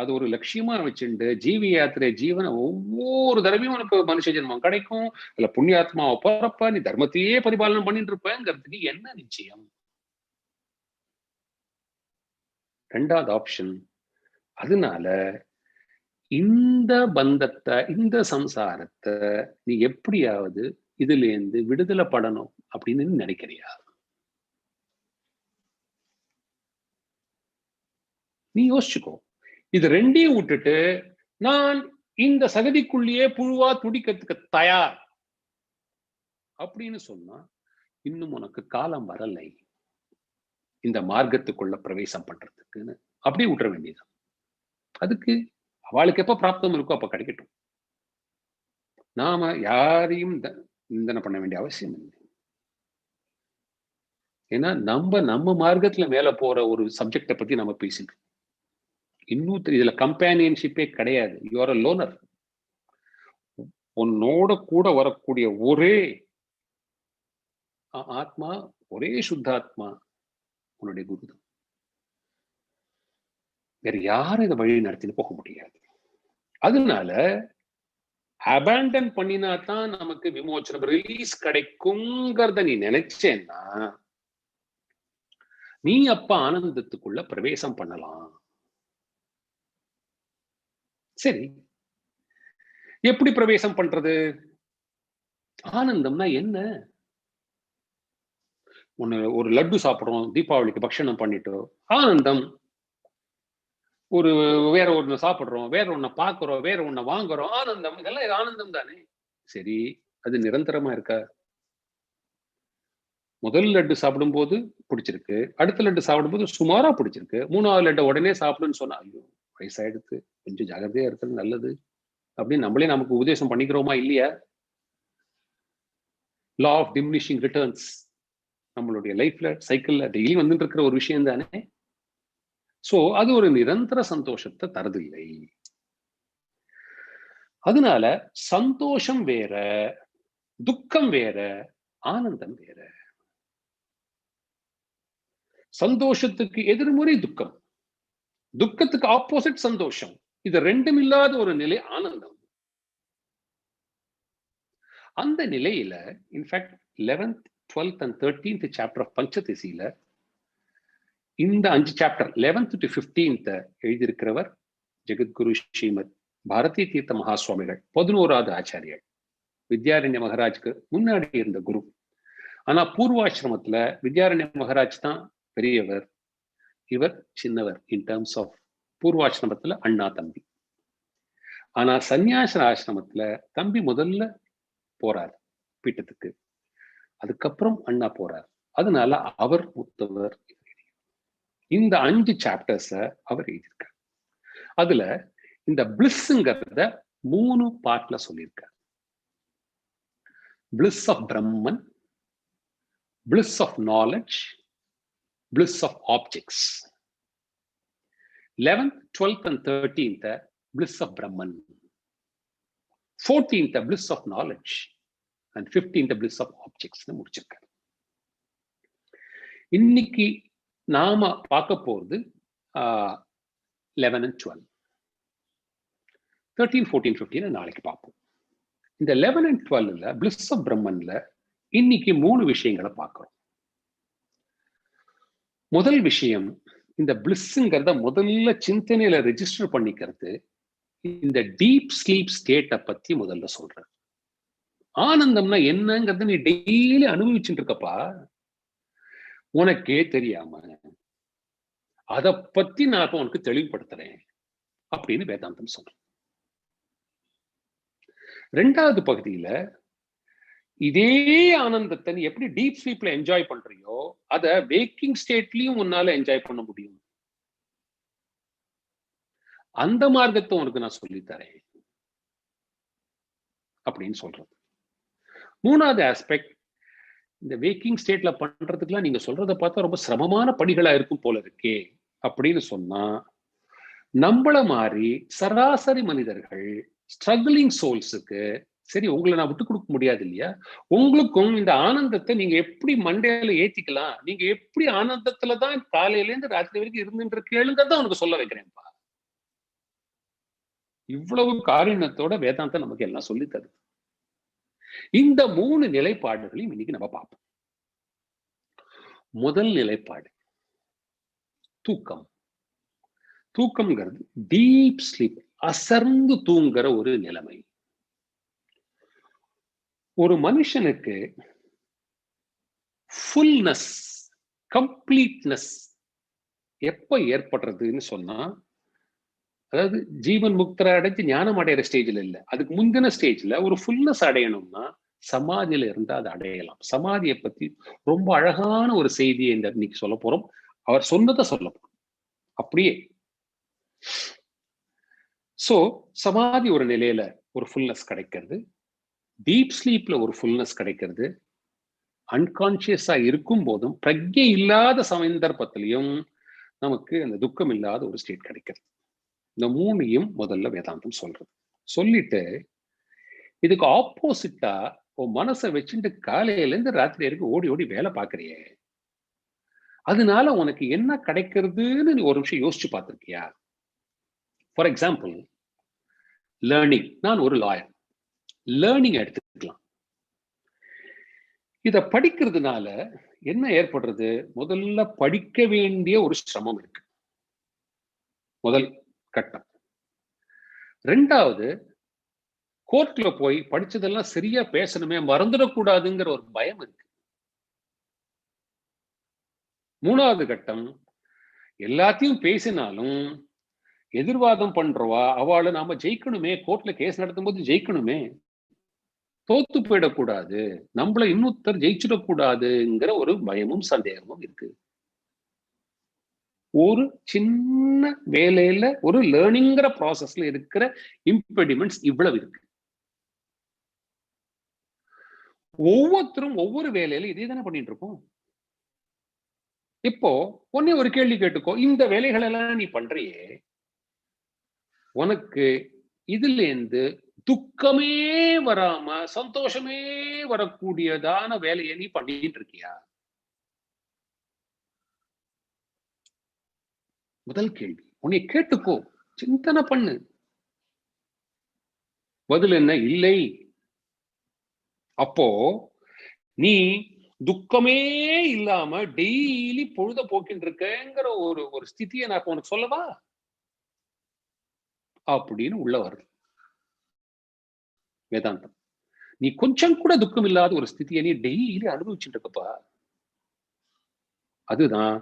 அது ஒரு லட்சியமா வச்சுட்டு ஜீவி யாத்திரை ஜீவனை ஒவ்வொரு தடவையும் உனக்கு மனுஷ ஜென்மம் கிடைக்கும், இல்ல புண்ணியாத்மாவை போறப்ப நீ தர்மத்தையே பரிபாலனம் பண்ணிட்டு இருப்பேங்கிறதுக்கு என்ன நிச்சயம்? ரெண்டாவது ஆப்ஷன். அதனால இந்த பந்தத்தை, இந்த சம்சாரத்தை நீ எப்படியாவது இதுல இருந்து விடுதலை படணும் அப்படின்னு நினைக்கிறியா? நீ யோசிச்சுக்கோ. இது ரெண்டையும் விட்டுட்டு நான் இந்த சகதிக்குள்ளேயே புழுவா துடிக்கிறதுக்கு தயார் அப்படின்னு சொன்னா இன்னும் உனக்கு காலம் வரலை இந்த மார்க்கத்துக்குள்ள பிரவேசம் பண்றதுக்குன்னு அப்படியே விட்டுற வேண்டியதான். அதுக்கு அவளுக்கு எப்ப பிராப்தம் இருக்கோ அப்ப கிடைக்கட்டும். நாம யாரையும் நிந்தனை பண்ண வேண்டிய அவசியம் இல்லை. ஏன்னா நம்ம மார்க்கத்துல மேல போற ஒரு சப்ஜெக்டை பத்தி நம்ம பேசிட்டு இன்னும் இதுல கம்பேனியன்ஷிப்பே கிடையாது. You are a loner. உன்னோட கூட வரக்கூடிய ஒரே ஆத்மா, ஒரே சுத்தாத்மா உன்னுடைய குருதான். வேற யாரும் இதை வழி நடத்தின்னு போக முடியாது. அதனால அபேண்டன் பண்ணினா தான் நமக்கு விமோச்சனம், ரிலீஸ் கிடைக்குங்கிறத நீ நினைச்சேன்னா நீ அப்ப ஆனந்தத்துக்குள்ள பிரவேசம் பண்ணலாம். சரி, எப்படி பிரவேசம் பண்றது? ஆனந்தம்னா என்ன? ஒரு லட்டு சாப்பிடுறோம், தீபாவளிக்கு பக்ஷணம் பண்ணிட்டோம், ஆனந்தம். ஒரு வேற ஒண்ணு சாப்பிடுறோம், வேற ஒண்ண பாக்குறோம், வேற ஒண்ண வாங்குறோம், ஆனந்தம். இதெல்லாம் ஆனந்தம் தானே. சரி, அது நிரந்தரமா இருக்கா? முதல் லட்டு சாப்பிடும் போது பிடிச்சிருக்கு, அடுத்த லட்டு சாப்பிடும் போது சுமாரா பிடிச்சிருக்கு, மூணாவது லட்டு உடனே சாப்பிடுன்னு சொன்னா ஐயோ வயசாயிடுத்து, கொஞ்சம் ஜாகிரதையா இருக்கிறது நல்லது அப்படின்னு நம்மளே நமக்கு உபதேசம் பண்ணிக்கிறோமா இல்லையா? லா ஆஃப் டிமினிஷிங் ரிட்டர்ன்ஸ் நம்மளுடைய லைஃப்ல சைக்கிள்ல டெய்லி வந்துட்டு இருக்கிற ஒரு விஷயம் தானே. சோ அது ஒரு நிரந்தர சந்தோஷத்தை தரதில்லை. அதனால சந்தோஷம் வேற, துக்கம் வேற, ஆனந்தம் வேற. சந்தோஷத்துக்கு எதிர்முறை துக்கம், துக்கத்துக்கு ஆப்போசிட் சந்தோஷம். இது ரெண்டும் இல்லாத ஒரு நிலை ஆனந்தம். அந்த நிலையில in fact 11th, 12th and 13th chapter of பஞ்சதசியில இந்த 5 சாப்டர் 11th to 15th எழுதியிருக்கிறவர் ஜெகத்குரு ஸ்ரீமத் பாரதி தீர்த்த மகாசுவாமிகள், 11வது ஆச்சாரியர், வித்யாரண்ய மகாராஜ்க்கு முன்னாடி இருந்த குரு. ஆனா பூர்வாசிரமத்துல வித்யாரண்ய மகாராஜ் தான் பெரியவர், இவர் சின்னவர். இன் டர்ம்ஸ் ஆஃப் பூர்வாசிரமத்துல அண்ணா தம்பி. ஆனா சந்நியாச ஆசிரமத்துல தம்பி முதல்ல போறார் பீட்டத்துக்கு, அதுக்கப்புறம் அண்ணா போறார். அதனால அவர் மூத்தவர். இந்த 5 சாப்டர்ஸ அவர் எழுதியிருக்கார். அதுல இந்த பிளிஸ்ங்கிறத 3 பார்ட்ல சொல்லியிருக்கார். bliss of Brahman, bliss of knowledge, bliss of objects. 11th, 12th and 13th bliss of Brahman, 14th bliss of knowledge and 15th bliss of objects முடிச்சிருக்கார். இன்னைக்கு நாம பார்க்க போறது 11 and 12, 13, 14, 15 நாளைக்கு பார்ப்போம். இந்த 11 and 12ல bliss of Brahmanல இன்னைக்கு 3 விஷயங்களை பார்க்கிறோம். முதல் விஷயம், இந்த பிளிஸ்ங்கிறத முதல்ல சிந்தனையில ரெஜிஸ்டர் பண்ணிக்கிறது இந்த டீப் ஸ்லீப் ஸ்டேட்டை பத்தி முதல்ல சொல்றேன். ஆனந்தம்னா என்னங்கிறத நீ டெய்லி அனுபவிச்சுட்டு இருக்கப்பா, உனக்கே தெரியாம அதை பத்தி நான் இப்ப உனக்கு தெளிவுபடுத்துறேன் அப்படின்னு வேதாந்தம் சொல்றேன். 2வது பகுதியில இதே ஆனந்தத்தை நீ எப்படி டீப் ஸ்லீப்ல என்ஜாய் பண்றியோ அத வேக்கிங் ஸ்டேட்லயும் உன்னால என்ஜாய் பண்ண முடியும். அந்த மார்க்கத்தை உனக்கு நான் சொல்லித்தரேன் அப்படின்னு சொல்றது. 3வது ஆஸ்பெக்ட், இந்த வேக்கிங் ஸ்டேட்ல பண்றதுக்குலாம் நீங்க சொல்றதை பார்த்தா ரொம்ப சிரமமான படிகளா இருக்கும் போல இருக்கே அப்படின்னு சொன்னா, நம்மள மாதிரி சராசரி மனிதர்கள் ஸ்ட்ரகிளிங் சோல்ஸுக்கு சரி உங்களை நான் விட்டு கொடுக்க முடியாது இல்லையா, உங்களுக்கும் இந்த ஆனந்தத்தை நீங்க எப்படி மண்டையில ஏத்திக்கலாம், நீங்க எப்படி ஆனந்தத்துலதான் காலையில இருந்து ராத்திரி வரைக்கும் இருந்துட்டு கேளுங்கதான் உனக்கு சொல்ல வைக்கிறேன்ப்பா. இவ்வளவு காரியத்தோட வேதாந்தம் நமக்கு எல்லாம் சொல்லி தருது. இந்த 3 நிலைப்பாடுகளையும் இன்னைக்கு நம்ம பார்ப்போம். முதல் நிலைப்பாடு தூக்கம். தூக்கம்ங்கிறது டீப் ஸ்லீப், அசர்ந்து தூங்குற ஒரு நிலைமை. ஒரு மனுஷனுக்கு ஃபுல்னஸ், கம்ப்ளீட்னஸ் எப்ப ஏற்படுறதுன்னு சொன்னா, அதாவது ஜீவன் முக்தரை அடைஞ்சு ஞானம் அடையிற ஸ்டேஜ்ல இல்ல, அதுக்கு முந்தின ஸ்டேஜ்ல ஒரு ஃபுல்னஸ் அடையணும்னா சமாதியில இருந்தா அதை அடையலாம். சமாதியை பத்தி ரொம்ப அழகான ஒரு செய்தியை இந்த இன்னைக்கு சொல்ல போறோம். அவர் சொன்னதை சொல்ல போறோம் அப்படியே. சோ சமாதி ஒரு நிலையில ஒரு ஃபுல்னஸ் கிடைக்கிறது, டீப் ஸ்லீப்ல ஒரு ஃபுல்னஸ் கிடைக்கிறது, அன்கான்சியஸா இருக்கும் போதும் பிரக்ஞை இல்லாத சந்தர்ப்பத்திலையும் நமக்கு அந்த துக்கம் இல்லாத ஒரு ஸ்டேட் கிடைக்கிறது. இந்த 3ஐயும் முதல்ல வேதாந்தம் சொல்றது. சொல்லிட்டு இதுக்கு ஆப்போசிட்டா உன் மனசை வச்சுட்டு காலையில இருந்து ராத்திரி வரைக்கும் ஓடி ஓடி வேலை பார்க்கறியே, அதனால உனக்கு என்ன கிடைக்கிறதுன்னு நீ ஒரு நிமிஷம் யோசிச்சு பார்த்திருக்கியா? For example learning. நான் ஒரு லாயர், லேர்னிங் எடுத்துக்கலாம். இத படிக்கிறதுனால என்ன ஏற்படுறது? முதல்ல படிக்க வேண்டிய ஒரு சிரமம் இருக்கு, முதல் கட்டம். 2வது, கோர்ட்ல போய் படிச்சதெல்லாம் சரியா பேசணுமே, மறந்துடக்கூடாதுங்கிற ஒரு பயம் இருக்கு. 3வது கட்டம், எல்லாத்தையும் பேசினாலும் எதிர்வாதம் பண்றவா அவளை நாம ஜெயிக்கணுமே, கோர்ட்ல கேஸ் நடத்தும் போது ஜெயிக்கணுமே, தோத்து போயிடக்கூடாது, நம்மள இன்னொருத்தர் ஜெயிச்சிடக்கூடாதுங்கிற ஒரு பயமும் சந்தேகமும் இருக்கு. ஒரு சின்ன வேலையில ஒரு லேர்னிங்கிற ப்ராசஸ்ல இருக்கிற இம்பெடிமெண்ட்ஸ் இவ்வளவு இருக்கு. ஒவ்வொருத்தரும் ஒவ்வொரு வேலையில இதே தானே பண்ணிட்டு இருக்கோம். இப்போ உடனே ஒரு கேள்வி கேட்டுக்கோ, இந்த வேலைகள் எல்லாம் நீ பண்றியே, உனக்கு இதுல இருந்து துக்கமே வராம சந்தோஷமே வரக்கூடியதான வேலையை நீ பண்ணிட்டு இருக்கியா? முதல் கேள்வி. உன்னை கேட்டுக்கோ, சிந்தனை பண்ணு. பதில் என்ன? இல்லை. அப்போ நீ துக்கமே இல்லாம டெய்லி பொழுத போக்கிட்டு இருக்கங்கிற ஒரு ஸ்திதியை நான் உனக்கு சொல்லவா அப்படின்னு உள்ள வருது வேதாந்தம். நீ கொஞ்சம் கூட துக்கம் இல்லாத ஒரு ஸ்திதியை நீ டெய்லி அனுபவிச்சுட்டு இருக்கப்பா, அதுதான்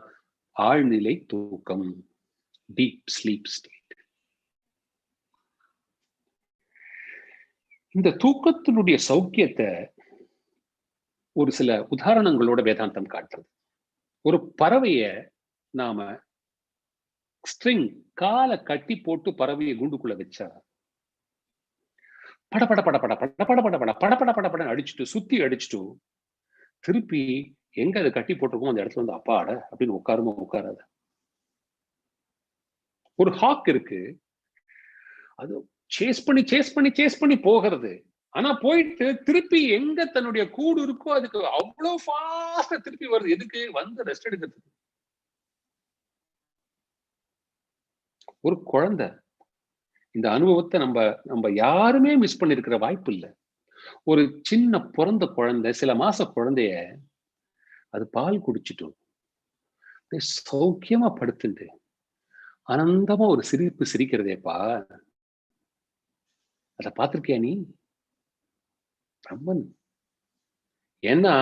ஆழ்நிலை தூக்கம், டீப் ஸ்லீப் ஸ்டேட். இந்த தூக்கத்தினுடைய சௌக்கியத்தை ஒரு சில உதாரணங்களோட வேதாந்தம் காட்டுறது. ஒரு பறவைய நாம ஸ்ட்ரிங் காலை கட்டி போட்டு பறவையை கூண்டுக்குள்ள வச்சா படபட படபட படபட படபட படபட படபட அடிச்சுட்டு சுத்தி அடிச்சுட்டு திருப்பி எங்க அதை கட்டி போட்டிருக்கோம் அந்த இடத்துல வந்து அப்பாட அப்படின்னு உட்காருமா உட்காராத. ஒரு ஹாக் இருக்கு, அது சேஸ் பண்ணி போகிறது. ஆனா போயிட்டு திருப்பி எங்க தன்னுடைய கூடு இருக்கோ அதுக்கு அவ்வளவு ஃபாஸ்டா திருப்பி வருது. எதுக்கு? வந்து ரெஸ்ட் எடுக்கிறதுக்கு. ஒரு குழந்தை, இந்த அனுபவத்தை நம்ம யாருமே மிஸ் பண்ணிருக்கிற வாய்ப்பு இல்லை. ஒரு சின்ன பிறந்த குழந்தை, சில மாச குழந்தைய அது பால் குடிச்சிட்டோம், சௌக்கியமா படுத்துட்டு ஆனந்தமா ஒரு சிரிப்பு சிரிக்கிறதேப்பா, அத பார்த்திருக்கியா நீ? பிரம்மன். ஏன்னா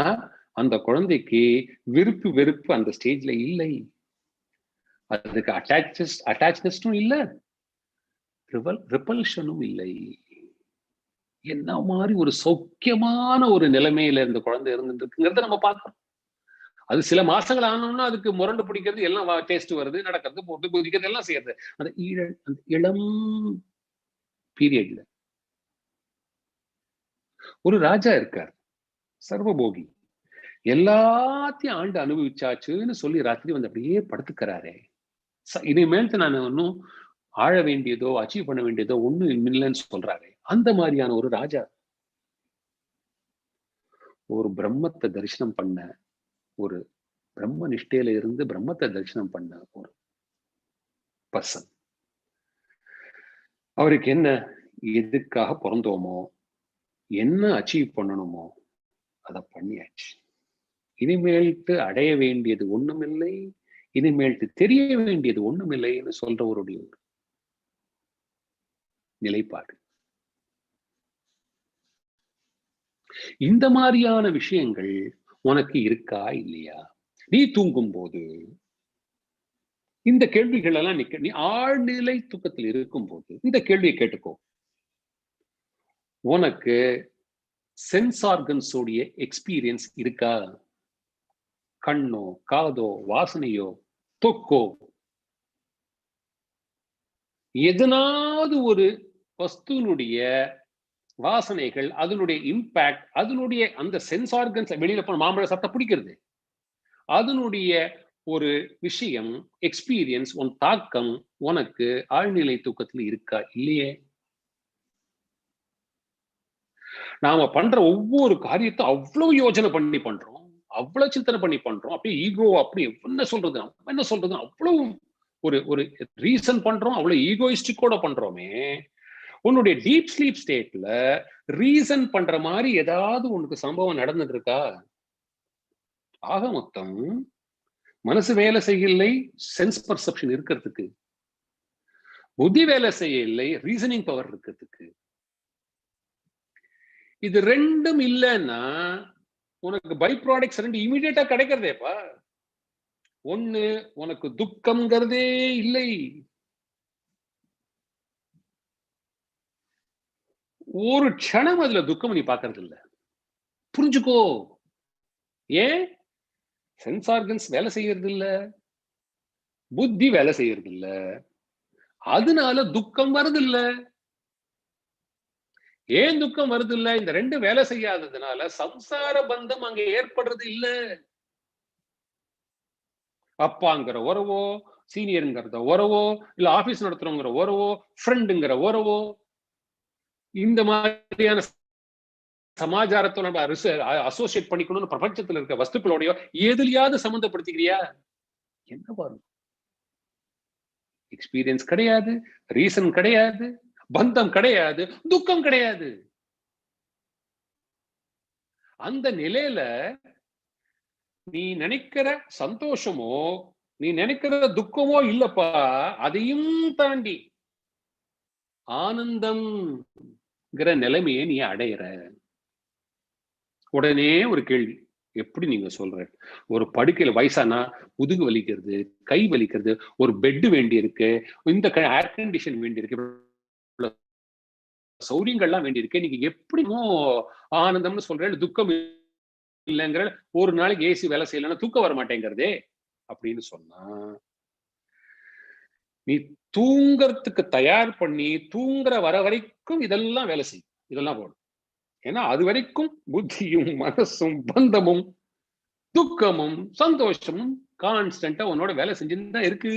அந்த குழந்தைக்கு விருப்பு வெறுப்பு அந்த ஸ்டேஜ்ல இல்லை, அதுக்கு அட்டாச்னஸும் இல்ல, ரிபல்ஷனும் இல்லை. என்ன மாதிரி ஒரு சௌக்கியமான ஒரு நிலைமையில இந்த குழந்தை இருந்துட்டு இருக்குங்கிறத நம்ம பார்க்கிறோம். அது சில மாசங்கள் ஆனோம்னா அதுக்கு முரண்டு பிடிக்கிறது, எல்லாம் டேஸ்ட் வருது, நடக்கிறது, போட்டு குதிக்கிறது, எல்லாம் செய்யறது. அந்த இளம் பீரியட்ல ஒரு ராஜா இருக்கார், சர்வபோகி, எல்லாத்தையும் ஆண்டு அனுபவிச்சாச்சுன்னு சொல்லி ராத்திரி வந்து அப்படியே படுத்துக்கிறாரே. இனிமேல் நான் ஒன்னும் ஆழ வேண்டியதோ அச்சீவ் பண்ண வேண்டியதோ ஒண்ணும் இல்லைன்னு சொல்றாரு. அந்த மாதிரியான ஒரு ராஜா ஒரு பிரம்மத்தை தரிசனம் பண்ண, ஒரு பிரம்ம நிஷ்டையில இருந்து பிரம்மத்தை தரிசனம் பண்ண ஒரு பர்சன். அவருக்கு என்ன, எதுக்காக பிறந்தோமோ, என்ன அச்சீவ் பண்ணணுமோ அதை பண்ணியாச்சு. இனிமேல்ட்டு அடைய வேண்டியது ஒண்ணுமில்லை, இனிமேல்ட்டு தெரிய வேண்டியது ஒண்ணுமில்லைன்னு சொல்றவருடைய ஒரு நிலைப்பாடு. இந்த மாதிரியான விஷயங்கள் உனக்கு இருக்கா இல்லையா? நீ தூங்கும் போது இந்த கேள்விகள் எல்லாம் நீ ஆழ்நிலை தூக்கத்தில் இருக்கும் போது இந்த கேள்வியை கேட்டுக்கோ. உனக்கு சென்ஸ் ஆர்கன்ஸோடைய எக்ஸ்பீரியன்ஸ் இருக்கா? கண்ணோ, காதோ, வாசனையோ, தொக்கோ, எதனாவது ஒரு வஸ்துனுடைய வாசனைகள், அதனுடைய இம்பாக்ட், அதனுடைய அந்த சென்ஸ் ஆர்கன்ஸ், வெளியில போன மாம்பழ சத்தம் பிடிக்கிறது, அதனுடைய ஒரு விஷயம், எக்ஸ்பீரியன்ஸ், உன் தாக்கம் உனக்கு ஆழ்நிலை தூக்கத்தில் இருக்கா இல்லையே? நாம பண்ற ஒவ்வொரு காரியத்தை அவ்வளவு யோசனை பண்ணி பண்றோம், அவ்வளவு சிந்தனை பண்ணி பண்றோம். அப்படியே ஈகோ, அப்படி என்ன சொல்றது அவ்வளவு ஒரு ரீசன் பண்றோம், அவ்வளவு ஈகோயிஸ்டிக்கோட பண்றோமே. உன்னுடைய டீப் ஸ்லீப் ஸ்டேட்ல ரீசன் பண்ற மாதிரி ஏதாவது உனக்கு சம்பவம் நடந்துட்டு இருக்கா? ஆக மொத்தம் மனசு வேலை செய்யலை, சென்ஸ் பர்செப்ஷன் இருக்கிறதுக்கு, புத்தி வேலை செய்யலை, ரீசனிங் பவர் இருக்கிறதுக்கு. இது ரெண்டும் இல்லைன்னா உனக்கு பை ப்ராடக்ட்ஸ் ரெண்டு இமீடியட்டா கிடைக்கிறதேப்பா. ஒண்ணு, உனக்கு துக்கம்ங்கிறதே இல்லை, ஒரு க்ஷணம் அதுல துக்கம் நீ பாக்குறது இல்ல. புரிஞ்சுக்கோ. ஏன்? சென்ஸ் ஆர்கன்ஸ் வேலை செய்யறது இல்ல, புத்தி வேலை செய்யறது இல்ல, அதனால துக்கம் வருது இல்ல. ஏன் துக்கம் வருது இல்ல? இந்த ரெண்டு வேலை செய்யாததுனால சம்சார பந்தம் அங்க ஏற்படுறது இல்ல. அப்பாங்கிற உறவோ, சீனியருங்கிறத உறவோ, இல்ல ஆபீஸ் நடத்துறவங்கிற உறவோ, ஃப்ரெண்டுங்கிற உறவோ, இந்த மாதிரியான சமாச்சாரத்தோட அசோசியேட் பண்ணிக்கணும்னு பிரபஞ்சத்துல இருக்க வஸ்துக்களோடய எதுலயாவது சம்பந்தப்படுத்திக்கிறியா? என்ன வரும்? எக்ஸ்பீரியன்ஸ் கிடையாது, ரீசன் கிடையாது, பந்தம் கிடையாது, துக்கம் கிடையாது. அந்த நிலையில நீ நினைக்கிற சந்தோஷமோ, நீ நினைக்கிற துக்கமோ இல்லப்பா, அதையும் தாண்டி ஆனந்தம்ங்கிற நிலைமையை நீ அடையிற. உடனே ஒரு கேள்வி, எப்படி நீங்க சொல்ற? ஒரு படுக்கையில வயசானா முதுகு வலிக்கிறது, கை வலிக்கிறது, ஒரு பெட் வேண்டி இருக்கு, இந்த ஏர் கண்டிஷன் வேண்டி இருக்கு, சௌரியங்கள்லாம் வேண்டியிருக்கு. நீங்க எப்படிமோ ஆனந்தம்னு சொல்றேன், துக்கம் இல்லைங்கிற. ஒரு நாளைக்கு ஏசி வேலை செய்யலன்னா தூக்கம் வர மாட்டேங்கிறதே அப்படின்னு சொன்னா, நீ தூங்கறதுக்கு தயார் பண்ணி தூங்குற வர வரைக்கும் இதெல்லாம் வேலை செய்யும், இதெல்லாம் போடும். ஏன்னா அது வரைக்கும் புத்தியும் மனசும் பந்தமும் துக்கமும் சந்தோஷமும் கான்ஸ்டன்டா உன்னோட வேலை செஞ்சுன்னு தான் இருக்கு.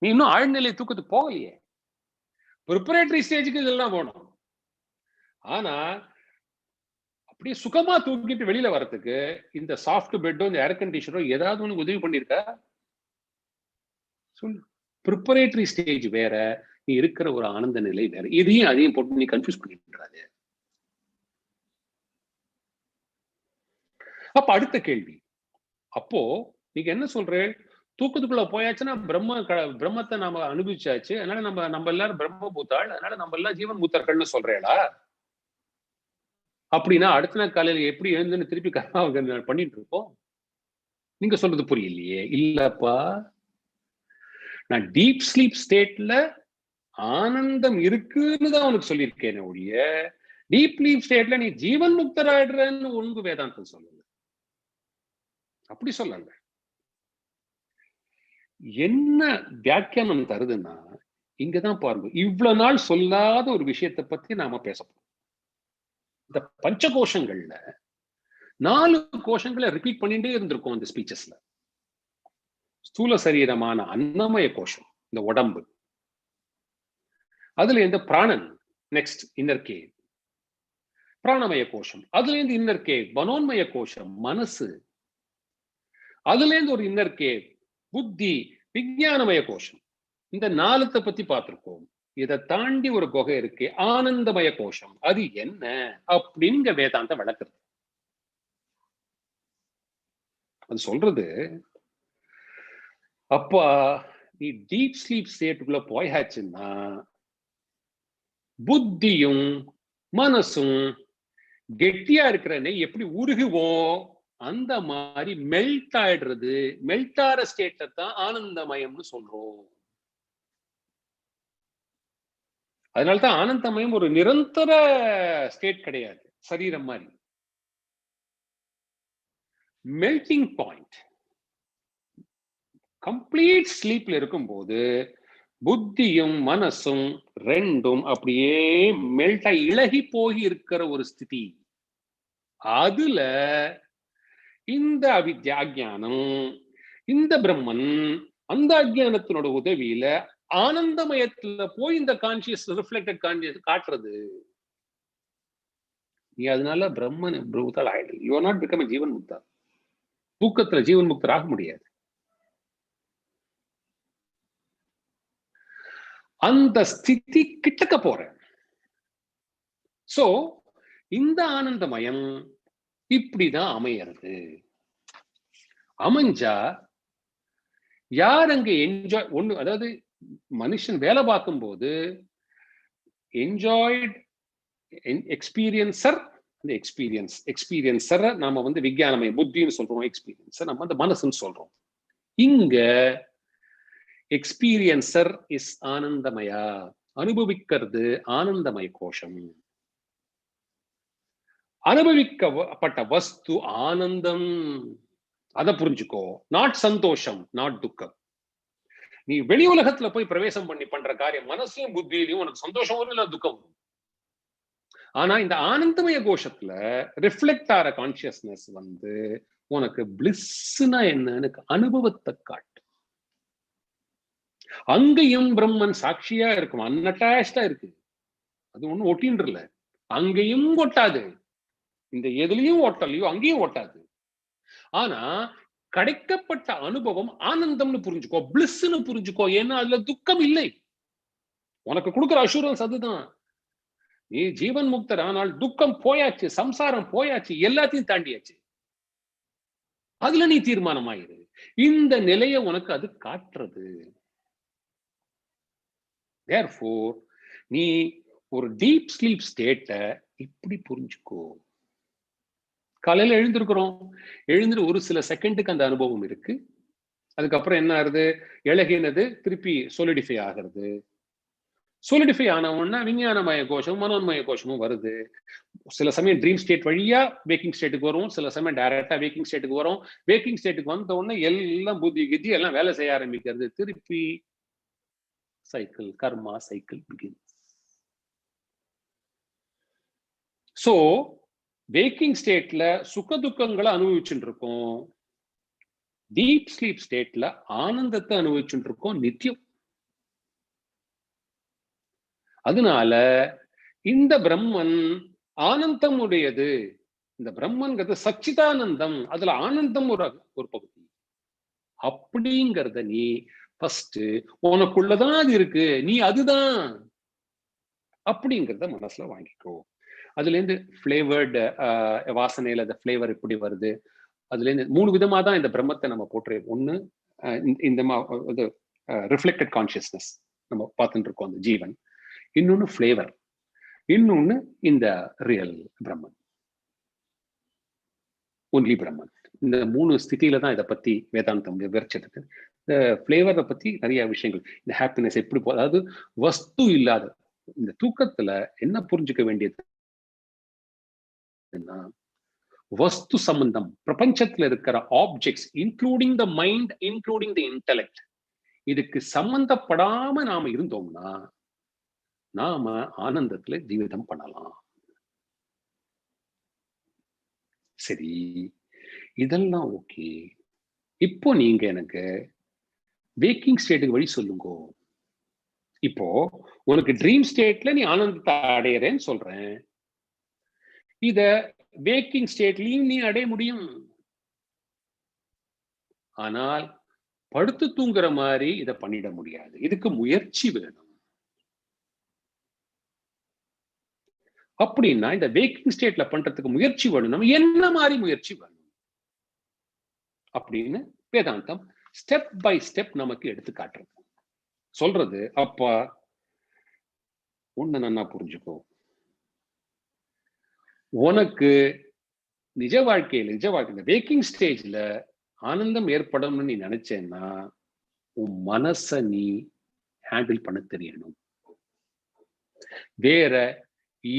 நீ இன்னும் ஆழ்நிலை தூக்கத்துக்கு போகலையே. ப்ரிப்பரேட்டரி ஸ்டேஜுக்கு இதெல்லாம் போகணும். ஆனா அப்படியே சுகமா தூக்கிட்டு வெளியில வர்றதுக்கு இந்த சாஃப்ட் பெட்டோ இந்த ஏர் கண்டிஷனோ ஏதாவது ஒண்ணு உதவி பண்ணிருக்கா சொல்லு. ப்ரிப்பரேட்டரி ஸ்டேஜ் வேற, நீ இருக்கிற ஒரு ஆனந்த நிலை வேற. இதையும் அதையும் போட்டு நீ கன்ஃபியூஸ் பண்ணிட்டு. அப்ப அடுத்த கேள்வி, அப்போ நீங்க என்ன சொல்ற? தூக்கத்துக்குள்ள போயாச்சுன்னா பிரம்மத்தை நாம அனுபவிச்சாச்சு, அதனால நம்ம எல்லாரும் பிரம்ம பூத்தாள், அதனால நம்ம எல்லாம் ஜீவன் பூத்தார்கள்னு சொல்றேடா. அப்படின்னா அடுத்த நாள் காலையில எப்படி எழுந்துன்னு திருப்பி கர்மாவை பண்ணிட்டு இருக்கோம்? நீங்க சொல்றது புரியலையே. இல்லப்பா, நான் டீப் ஸ்லீப் ஸ்டேட்ல ஆனந்தம் இருக்குன்னு தான் உனக்கு சொல்லியிருக்கேன் ஒழிய டீப் ஸ்லீப் ஸ்டேட்ல நீ ஜீவன் முக்தராயிடுறன்னு ஒழுங்கு வேதாந்தம் சொல்லுங்க. அப்படி சொல்லல. என்ன வியாக்கியானம் தருதுன்னா, இங்கதான் பாருங்க, இவ்வளவு நாள் சொல்லாத ஒரு விஷயத்தை பத்தி நாம பேசப்போம். இந்த பஞ்ச கோஷங்கள்ல 4 கோஷங்களை ரிப்பீட் பண்ணிட்டே இருந்திருக்கோம் இந்த ஸ்பீச்சஸ்ல. ஸ்தூல சரீரமான அன்னமய கோஷம், இந்த உடம்பு, அதுல இந்த பிராணன், நெக்ஸ்ட் இன்னர் கேவ் பிராணமய கோஷம், அதுல இருந்து இன்னர் கேவ் மனோன்மய கோஷம் மனசு, அதுல இருந்து ஒரு இன்னர் கேவ் புத்தி விஞ்ஞானமய கோஷம். இந்த 4 பத்தி பார்த்திருக்கோம். இதை தாண்டி ஒரு குகை இருக்கு, ஆனந்தமய கோஷம். அது என்ன அப்படிங்க வேதாந்த விளக்குறது. அது சொல்றது, அப்பா நீ டீப் ஸ்லீப் ஸ்டேட்டுக்குள்ள போயாச்சுன்னா புத்தியும் மனசும் கெட்டியா இருக்கிற நெய் எப்படி உருகுவோம் அந்த மாதிரி மெல்ட் ஆயிடுறது. மெல்ட் ஆற ஸ்டேட்டை தான் ஆனந்தமயம்னு சொல்றோம். அதனால்தான் ஆனந்தமயம் ஒரு நிரந்தர ஸ்டேட் கிடையாது, சரீரம் மாதிரி. Melting point. கம்ப்ளீட் ஸ்லீப்ல இருக்கும்போது புத்தியும் மனசும் ரெண்டும் அப்படியே மெல்ட் ஆகி இழகி போய் இருக்கிற ஒரு ஸ்திதி. அதுல இந்த அவித்யா அஜ்ஞானம், இந்த பிரம்மன் அந்த அஜ்ஞானத்தினோட உதவியில ஆனந்தமயத்துல போய் இந்த கான்சியஸ் ரிஃப்ளெக்டட் கான்சியஸ் காட்டுறது. நீ அதனால பிரம்மன் பூத்தால் ஆயிடு. யூ ஆர் நாட் பிகம் ஜீவன் முக்தா. தூக்கத்துல ஜீவன் முக்தர் ஆக முடியாது. அந்த ஸ்திதி கிட்டக்க போற. சோ இந்த ஆனந்தமயம் இப்படிதான் அமையறது. அமைஞ்சா யார் அங்க என்ஜாய் ஒண்ணு, அதாவது மனுஷன் வேலை பார்க்கும் போது என்ஜாய்ட் எக்ஸ்பீரியன்சர், அந்த எக்ஸ்பீரியன்சர் நாம விஞ்ஞானமய புத்தின்னு சொல்றோம், எக்ஸ்பீரியன்சர் நம்ம மனசுன்னு சொல்றோம். இங்க எக்ஸ்பீரியன்சர் இஸ் ஆனந்தமயா, அனுபவிக்கிறது ஆனந்தமய கோஷம். அனுபவிக்கப்பட்ட வஸ்து ஆனந்தம். அதை புரிஞ்சுக்கோ. நாட் சந்தோஷம், நாட் துக்கம். நீ வெளி உலகத்துல போய் பிரவேசம் பண்ணி பண்ற காரியம் மனசையும் புத்தியிலையும் உனக்கு சந்தோஷம் வரும் இல்ல துக்கம் வரும். ஆனா இந்த ஆனந்தமய கோஷத்துல ரிஃப்ளெக்ட் ஆற கான்சியஸ்னஸ் உனக்கு பிளிஸ்னா என்னன்னு அனுபவத்தை காட்டு. அங்கேயும் பிரம்மன் சாட்சியா இருக்கும், அன்அட்டாச்சா இருக்கு. அது ஒண்ணும் ஒட்டின்றல. அங்கேயும் ஒட்டாது, இந்த எதுலயும் ஓட்டலையோ அங்கேயும் ஓட்டாது. ஆனா கிடைக்கப்பட்ட அனுபவம் ஆனந்தம்னு புரிஞ்சுக்கோ, பிளிஸ்ன்னு புரிஞ்சுக்கோ. ஏன்னா அதுல துக்கம் இல்லை. உனக்கு கொடுக்குற அஷூரன்ஸ் அதுதான். நீ ஜீவன் முக்தர் ஆனால் துக்கம் போயாச்சு, சம்சாரம் போயாச்சு, எல்லாத்தையும் தாண்டியாச்சு. அதுல நீ தீர்மானமாயிரு. இந்த நிலையை உனக்கு அது காட்டுறது. Therefore, நீ ஒரு டீப் ஸ்லீப் ஸ்டேட்டை இப்படி புரிஞ்சுக்கோ. காலையில எழுந்திருக்கிறோம், எழுந்துட்டு ஒரு சில செகண்டுக்கு அந்த அனுபவம் இருக்கு. அதுக்கப்புறம் என்ன ஆகுது? இழகினது திருப்பி சொலிடிஃபை ஆகிறது. சோலிடிஃபை ஆனவுன்னா விஞ்ஞானமய கோஷம் மனோன்மய கோஷமும் வருது. சில சமயம் ட்ரீம் ஸ்டேட் வழியா வேக்கிங் ஸ்டேட்டுக்கு வரும், சில சமயம் டைரக்டா வேக்கிங் ஸ்டேட்டுக்கு வரும். வேக்கிங் ஸ்டேட்டுக்கு வந்த உடனே எல்லாம் புத்தி கித்தி எல்லாம் வேலை செய்ய ஆரம்பிக்கிறது. திருப்பி சைக்கிள், கர்மா சைக்கிள் பிகின்ஸ். சோ வேக்கிங் ஸ்டேட்ல சுக துக்கங்களை அனுபவிச்சுட்டு இருக்கோம், டீப் ஸ்லீப் ஸ்டேட்ல ஆனந்தத்தை அனுபவிச்சுட்டு இருக்கோம் நித்தியம். அதனால இந்த பிரம்மன் ஆனந்தம் உடையது. இந்த பிரம்மன்கிறது சச்சிதானந்தம், அதுல ஆனந்தம் ஒரு பகுதி. அப்படிங்கிறத நீ ஃபர்ஸ்ட் உனக்குள்ளதான் அது இருக்கு, நீ அதுதான் அப்படிங்கிறத மனசுல வாங்கிக்கோ. அதுல இருந்து பிளேவர்டு வாசனையில அந்த பிளேவர் எப்படி வருது, அதுல இருந்து 3 விதமா தான் இந்த பிரம்மத்தை நம்ம போட்டுறோம். ஒண்ணு இந்த ரிஃப்ளெக்டட் கான்சியஸ்னஸ் நம்ம பார்த்துட்டு இருக்கோம் அந்த ஜீவன், இன்னொன்னு பிளேவர், இன்னொன்னு இந்த ரியல் பிரம்மன், ஒன்லி பிரம்மன். இந்த 3 ஸ்திதியில தான் இதை பத்தி வேதாந்தம் விவரிச்சிருக்கு. இந்த பிளேவரை பத்தி நிறைய விஷயங்கள், இந்த ஹாப்பினஸ் எப்படி அதாவது வஸ்து இல்லாத இந்த தூக்கத்துல என்ன புரிஞ்சுக்க வேண்டியது, வஸ்து சம்பந்தம், பிரபஞ்சத்துல இருக்கிற objects including the mind, including the intellect, இதுக்கு சம்பந்தப்படாம நாம இருந்தோம்னா நாம ஆனந்தத்துல ஜீவிதம் பண்ணலாம். சரி, இதெல்லாம் ஓகே. இப்போ நீங்க எனக்கு வேக்கிங் ஸ்டேட்டுக்கு வழி சொல்லுங்க. இப்போ உனக்கு ட்ரீம் ஸ்டேட்ல நீ ஆனந்தத்தை அடையறேன்னு சொல்றேன், இத வேக்கிங் ஸ்டேட்லயும் நீ அடைய முடியும். ஆனால் படுத்து தூங்குற மாதிரி இதை பண்ணிட முடியாது, இதுக்கு முயற்சி வேணும். அப்படின்னா இந்த வேக்கிங் ஸ்டேட்ல பண்றதுக்கு முயற்சி வேணும். நம்ம என்ன மாதிரி முயற்சி வேணும் அப்படின்னு வேதாந்தம் ஸ்டெப் பை ஸ்டெப் நமக்கு எடுத்து காட்டுறது, சொல்றது. அப்பா ஒண்ணு நல்லா புரிஞ்சுக்கோ, உனக்கு நிஜ வாழ்க்கையில இந்த வேக்கிங் ஸ்டேஜ்ல ஆனந்தம் ஏற்படும்னு நீ நினைச்சேன்னா உன் மனச நீ ஹேண்டில் பண்ண தெரியணும். வேற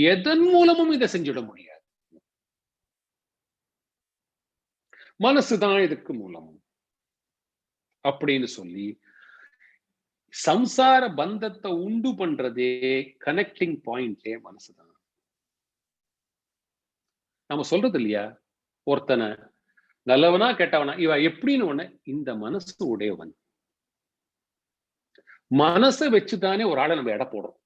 எதன் மூலமும் இதை செஞ்சிட முடியாது. மனசுதான் இதுக்கு மூலம் அப்படின்னு சொல்லி சம்சார பந்தத்தை உண்டு பண்றதே கனெக்டிங் பாயிண்டே மனசுதான். நம்ம சொல்றது இல்லையா, ஒருத்தனை நல்லவனா கெட்டவனா இவ எப்படின்னு ஒண்ணு, இந்த மனசு உடையவன். மனசை வச்சுதானே ஒரு ஆளை நம்ம எடை போடுறோம்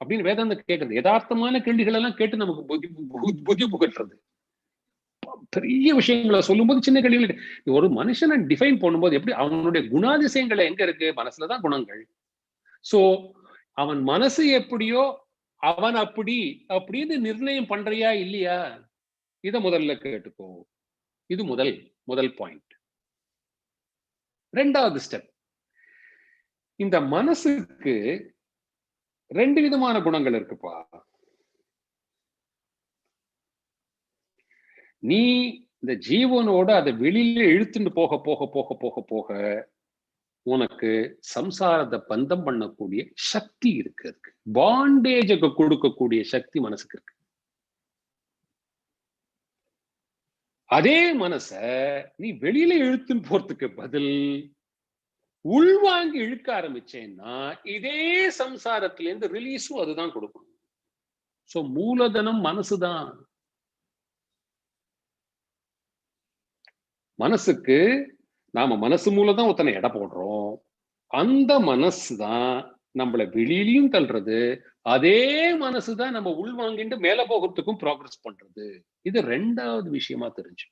அப்படின்னு வேதாந்தம் கேட்கறது. யதார்த்தமான கேள்விகள் எல்லாம் கேட்டு நமக்கு புத்தி புகட்டுறது. பெரிய விஷயங்களை சொல்லும் போது சின்ன கேள்விகள். ஒரு மனுஷனை டிஃபைன் பண்ணும்போது எப்படி அவனுடைய குணாதிசயங்கள் எங்க இருக்கு, மனசுலதான் குணங்கள். சோ அவன் மனசு எப்படியோ அவன் அப்படி அப்படின்னு நிர்ணயம் பண்றியா இல்லையா, இத முதல்ல கேட்டுக்கோ. இது முதல் பாயிண்ட். 2வது ஸ்டெப், இந்த மனசுக்கு 2 விதமான குணங்கள் இருக்குப்பா. நீ இந்த ஜீவனோட அதை வெளியில இழுத்துட்டு போக போக போக போக போக உனக்கு சம்சாரத்தை பந்தம் பண்ணக்கூடிய சக்தி இருக்கு. பாண்டேஜுக்கு கொடுக்கக்கூடிய சக்தி மனசுக்கு இருக்கு. அதே மனச நீ வெளியில இழுத்துன்னு போறதுக்கு பதில் உள்வாங்கி இழுக்க ஆரம்பிச்சேன்னா இதே சம்சாரத்துல இருந்து ரிலீஸும் அதுதான் கொடுக்கும். சோ மூலதனம் மனசுதான். மனசுக்கு நாம மனசு மூலதான் ஒருத்தனை எடை போடுறோம். அந்த மனசுதான் நம்மளை வெளியிலையும் தள்ளுறது, அதே மனசுதான் நம்ம உள்வாங்கிட்டு மேல போகிறதுக்கும் ப்ராக்ரஸ் பண்றது. இது 2வது விஷயமா தெரிஞ்சு.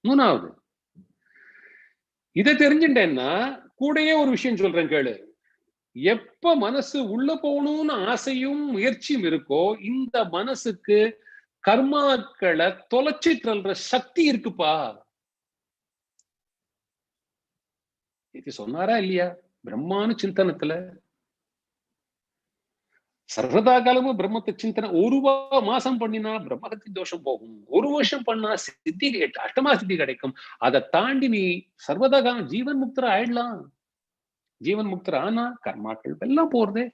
3வது, இதை தெரிஞ்சுட்டேன்னா கூடயே ஒரு விஷயம் சொல்றேன் கேளு. எப்ப மனசு உள்ள போகணும்னு ஆசையும் முயற்சியும் இருக்கோ இந்த மனசுக்கு கர்மாக்களை தொலைச்சி தள்ளுற சக்தி இருக்குப்பா. இது சொன்னாரா இல்லையா பிரம்மானு சிந்தனத்துல? சர்வதா காலமும் பிரம்மத்தை சிந்தனை. 1 மாசம் பண்ணினா பிரம்மகத்தி தோஷம் போகும், 1 வருஷம் பண்ணா சித்தி அஷ்டமா சித்தி கிடைக்கும். அதை தாண்டி நீ சர்வதா காலம் ஜீவன் முக்தரா ஆயிடலாம். ஜீவன் முக்தர் ஆனா கர்மாக்கள் எல்லாம் போறதே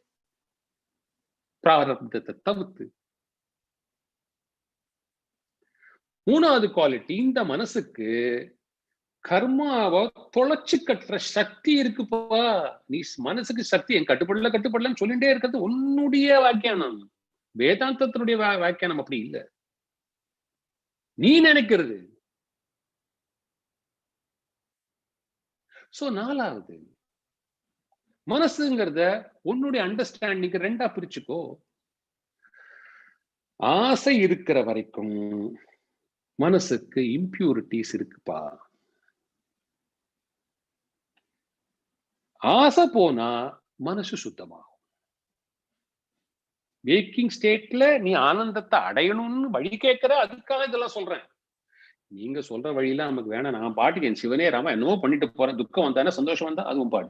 பிராரப்தத்தை தவிர்த்து. மூணாவது குவாலிட்டி, இந்த மனசுக்கு கர்மாவை தொலைச்சு கட்டுற சக்தி இருக்குப்பா. நீ மனசுக்கு சக்தி என் கட்டுப்படலன்னு சொல்லிட்டே இருக்கிறது உன்னுடைய வியாக்கியானம். வேதாந்தத்தினுடைய வியாக்கியானம் அப்படி இல்லை, நீ நினைக்கிறது. சோ நாலாவது, மனசுங்கிறத உன்னுடைய அண்டர்ஸ்டாண்டிங் ரெண்டா பிரிச்சுக்கோ. ஆசை இருக்கிற வரைக்கும் மனசுக்கு இம்பியூரிட்டிஸ் இருக்குப்பா. ஆசை போனா மனசு சுத்தமாகும். வேக்கிங் ஸ்டேட்ல நீ ஆனந்தத்தை அடையணும்னு வழி கேட்கிற, அதுக்காக இதெல்லாம் சொல்றேன். நீங்க சொல்ற வழியெல்லாம் நமக்கு வேணாம். நான் பாட்டுக்கு என் சிவனே ராமா என்னவோ பண்ணிட்டு போறேன். துக்கம் வந்தானே சந்தோஷம் வந்தா அதுவும் பாடு.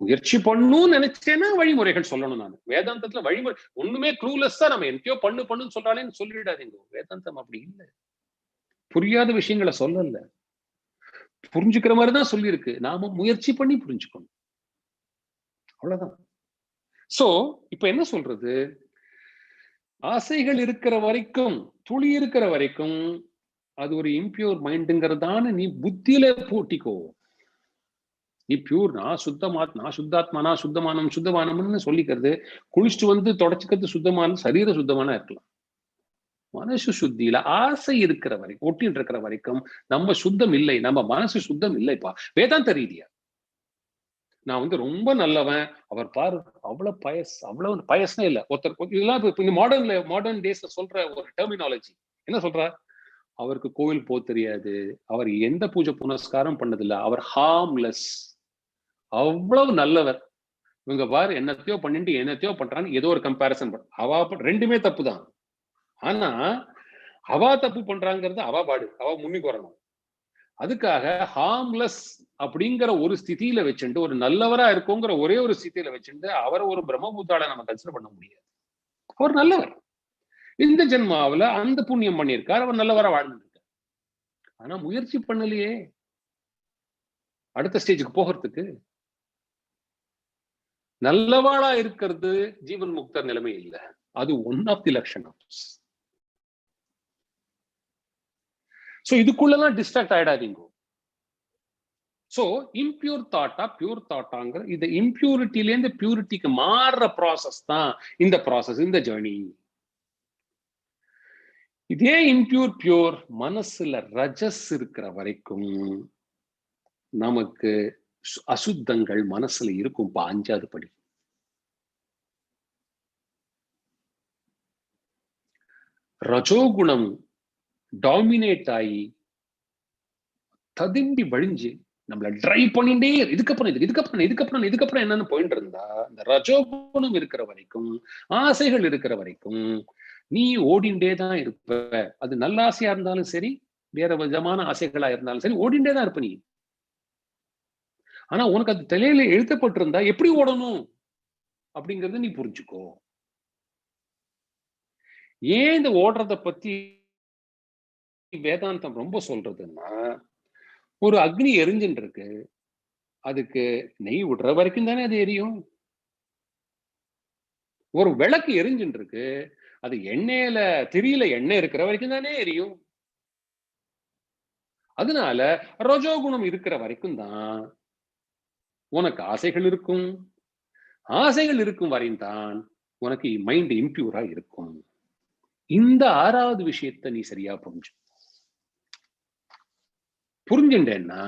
முயற்சி பண்ணணும்னு நினைச்சேன்னா வழிமுறைகள் சொல்லணும். நான் வேதாந்தத்துல வழிமுறை ஒண்ணுமே க்ளூலெஸ்ஸா நம்ம என்கிட்டயோ பண்ணுன்னு சொல்றாளேன்னு சொல்லிடாதீங்க. வேதாந்தம் அப்படி இல்லை. புரியாத விஷயங்களை சொல்லல, புரிஞ்சுக்கிற மாதிரிதான் சொல்லியிருக்கு. நாம முயற்சி பண்ணி புரிஞ்சுக்கணும், அவ்வளவுதான். சோ இப்ப என்ன சொல்றது, ஆசைகள் இருக்கிற வரைக்கும், துளி இருக்கிற வரைக்கும் அது ஒரு இம்பியூர் மைண்டுங்கிறதான நீ புத்தியில பூட்டிக்கோ. நீ பியூர், நான் சுத்தாத்மா, நான் சுத்தமானம்னு சொல்லிக்கிறது, குளிச்சுட்டு வந்து தொடச்சுக்கிறது சுத்தமான, சரீர சுத்தமான இருக்கலாம். மனசு சுத்தியில ஆசை இருக்கிற வரைக்கும், ஒட்டின்னு இருக்கிற வரைக்கும் நம்ம சுத்தம் இல்லை, நம்ம மனசு சுத்தம் இல்லைப்பா. வேதாந்த ரீதியா நான் வந்து ரொம்ப நல்லவன், அவர் பாரு அவ்வளவு பயஸ்னா இல்ல. ஒருத்தர் இதெல்லாம் மாடர்ன் டேஸ்ல சொல்ற ஒரு டெர்மினாலஜி என்ன சொல்ற, அவருக்கு கோவில் போக தெரியாது, அவர் எந்த பூஜை புனஸ்காரம் பண்ணதில்லை, அவர் ஹார்ம்லெஸ், அவ்வளவு நல்லவர். இவங்க பாரு என்னத்தையோ பண்ணிட்டு என்னத்தையோ பண்றான்னு ஏதோ ஒரு கம்பேரிசன் அவா ரெண்டுமே தப்பு தான். ஆனா அவா தப்பு பண்றாங்கிறது அவா பாடு, அவா முன்னுக்கு வரணும். அதுக்காக ஹார்ம்லெஸ் அப்படிங்கிற ஒரு ஸ்திதியில வச்சுட்டு, ஒரு நல்லவரா இருக்குங்கிற ஒரே ஒரு ஸ்திதியில வச்சுட்டு அவரை ஒரு பிரம்மபூத்தாளை நம்ம கன்சிடர் பண்ண முடியாது. அவர் நல்லவர், இந்த ஜென்மாவில அந்த புண்ணியம் பண்ணியிருக்கார், அவர் நல்லவரா வாழ்ந்துருக்கார். ஆனா முயற்சி பண்ணலையே அடுத்த ஸ்டேஜுக்கு போகிறதுக்கு. நல்லவாளா இருக்கிறது ஜீவன் முக்தர் நிலைமை இல்லை, அது ஒன் ஆஃப் தி லட்சணம். சோ இதுக்குள்ளலாம் டிஸ்ட்ராக்ட் ஆயிடாதீங்க. சோ இம்பியூர் தாட்டா பியூர் தாட்டாங்கிற இந்த இம்பியூரிட்டிலேருந்து பியூரிட்டிக்கு மாறுற ப்ராசஸ் தான் இந்த ப்ராசஸ், இந்த ஜேர்னி. இதே இம்பியூர் பியூர் மனசுல ரஜஸ் இருக்கிற வரைக்கும் நமக்கு அசுத்தங்கள் மனசுல இருக்கும். 5வது படி. ரஜோகுணம் டாமினேட் ஆகி ததும்பி வழிஞ்சு நம்மள டிரைவ் பண்ணிட்டே இதுக்கப்புறம் என்னன்னு போயிட்டு இருந்தா, இந்த ரஜோகுணம் இருக்கிற வரைக்கும், ஆசைகள் இருக்கிற வரைக்கும் நீ ஓடிண்டே தான் இருப்ப. அது நல்ல ஆசையா இருந்தாலும் சரி, வேற விதமான ஆசைகளா இருந்தாலும் சரி, ஓடிண்டே தான் இருப்ப நீ. ஆனா உனக்கு அது தலையில எழுதப்பட்டிருந்தா எப்படி ஓடணும் அப்படிங்கறத நீ புரிஞ்சுக்கோ. ஏன் இந்த ஓடுறத பத்தி வேதாந்தம் ரொம்ப சொல்றதுன்னா, ஒரு அக்னி எரிஞ்சுட்டு இருக்கு, அதுக்கு நெய் விடுற வரைக்கும் தானே அது எரியும். ஒரு விளக்கு எரிஞ்சுட்டு இருக்கு, அது எண்ணெயில திரியில எண்ணெய் இருக்கிற வரைக்கும் தானே எரியும். அதனால ரஜோகுணம் இருக்கிற வரைக்கும் தான் உனக்கு ஆசைகள் இருக்கும். ஆசைகள் இருக்கும் வரையும் தான் உனக்கு மைண்ட் இம்பியூரா இருக்கும். இந்த 6வது விஷயத்தை நீ சரியா புரிஞ்சுட்டேன்னா,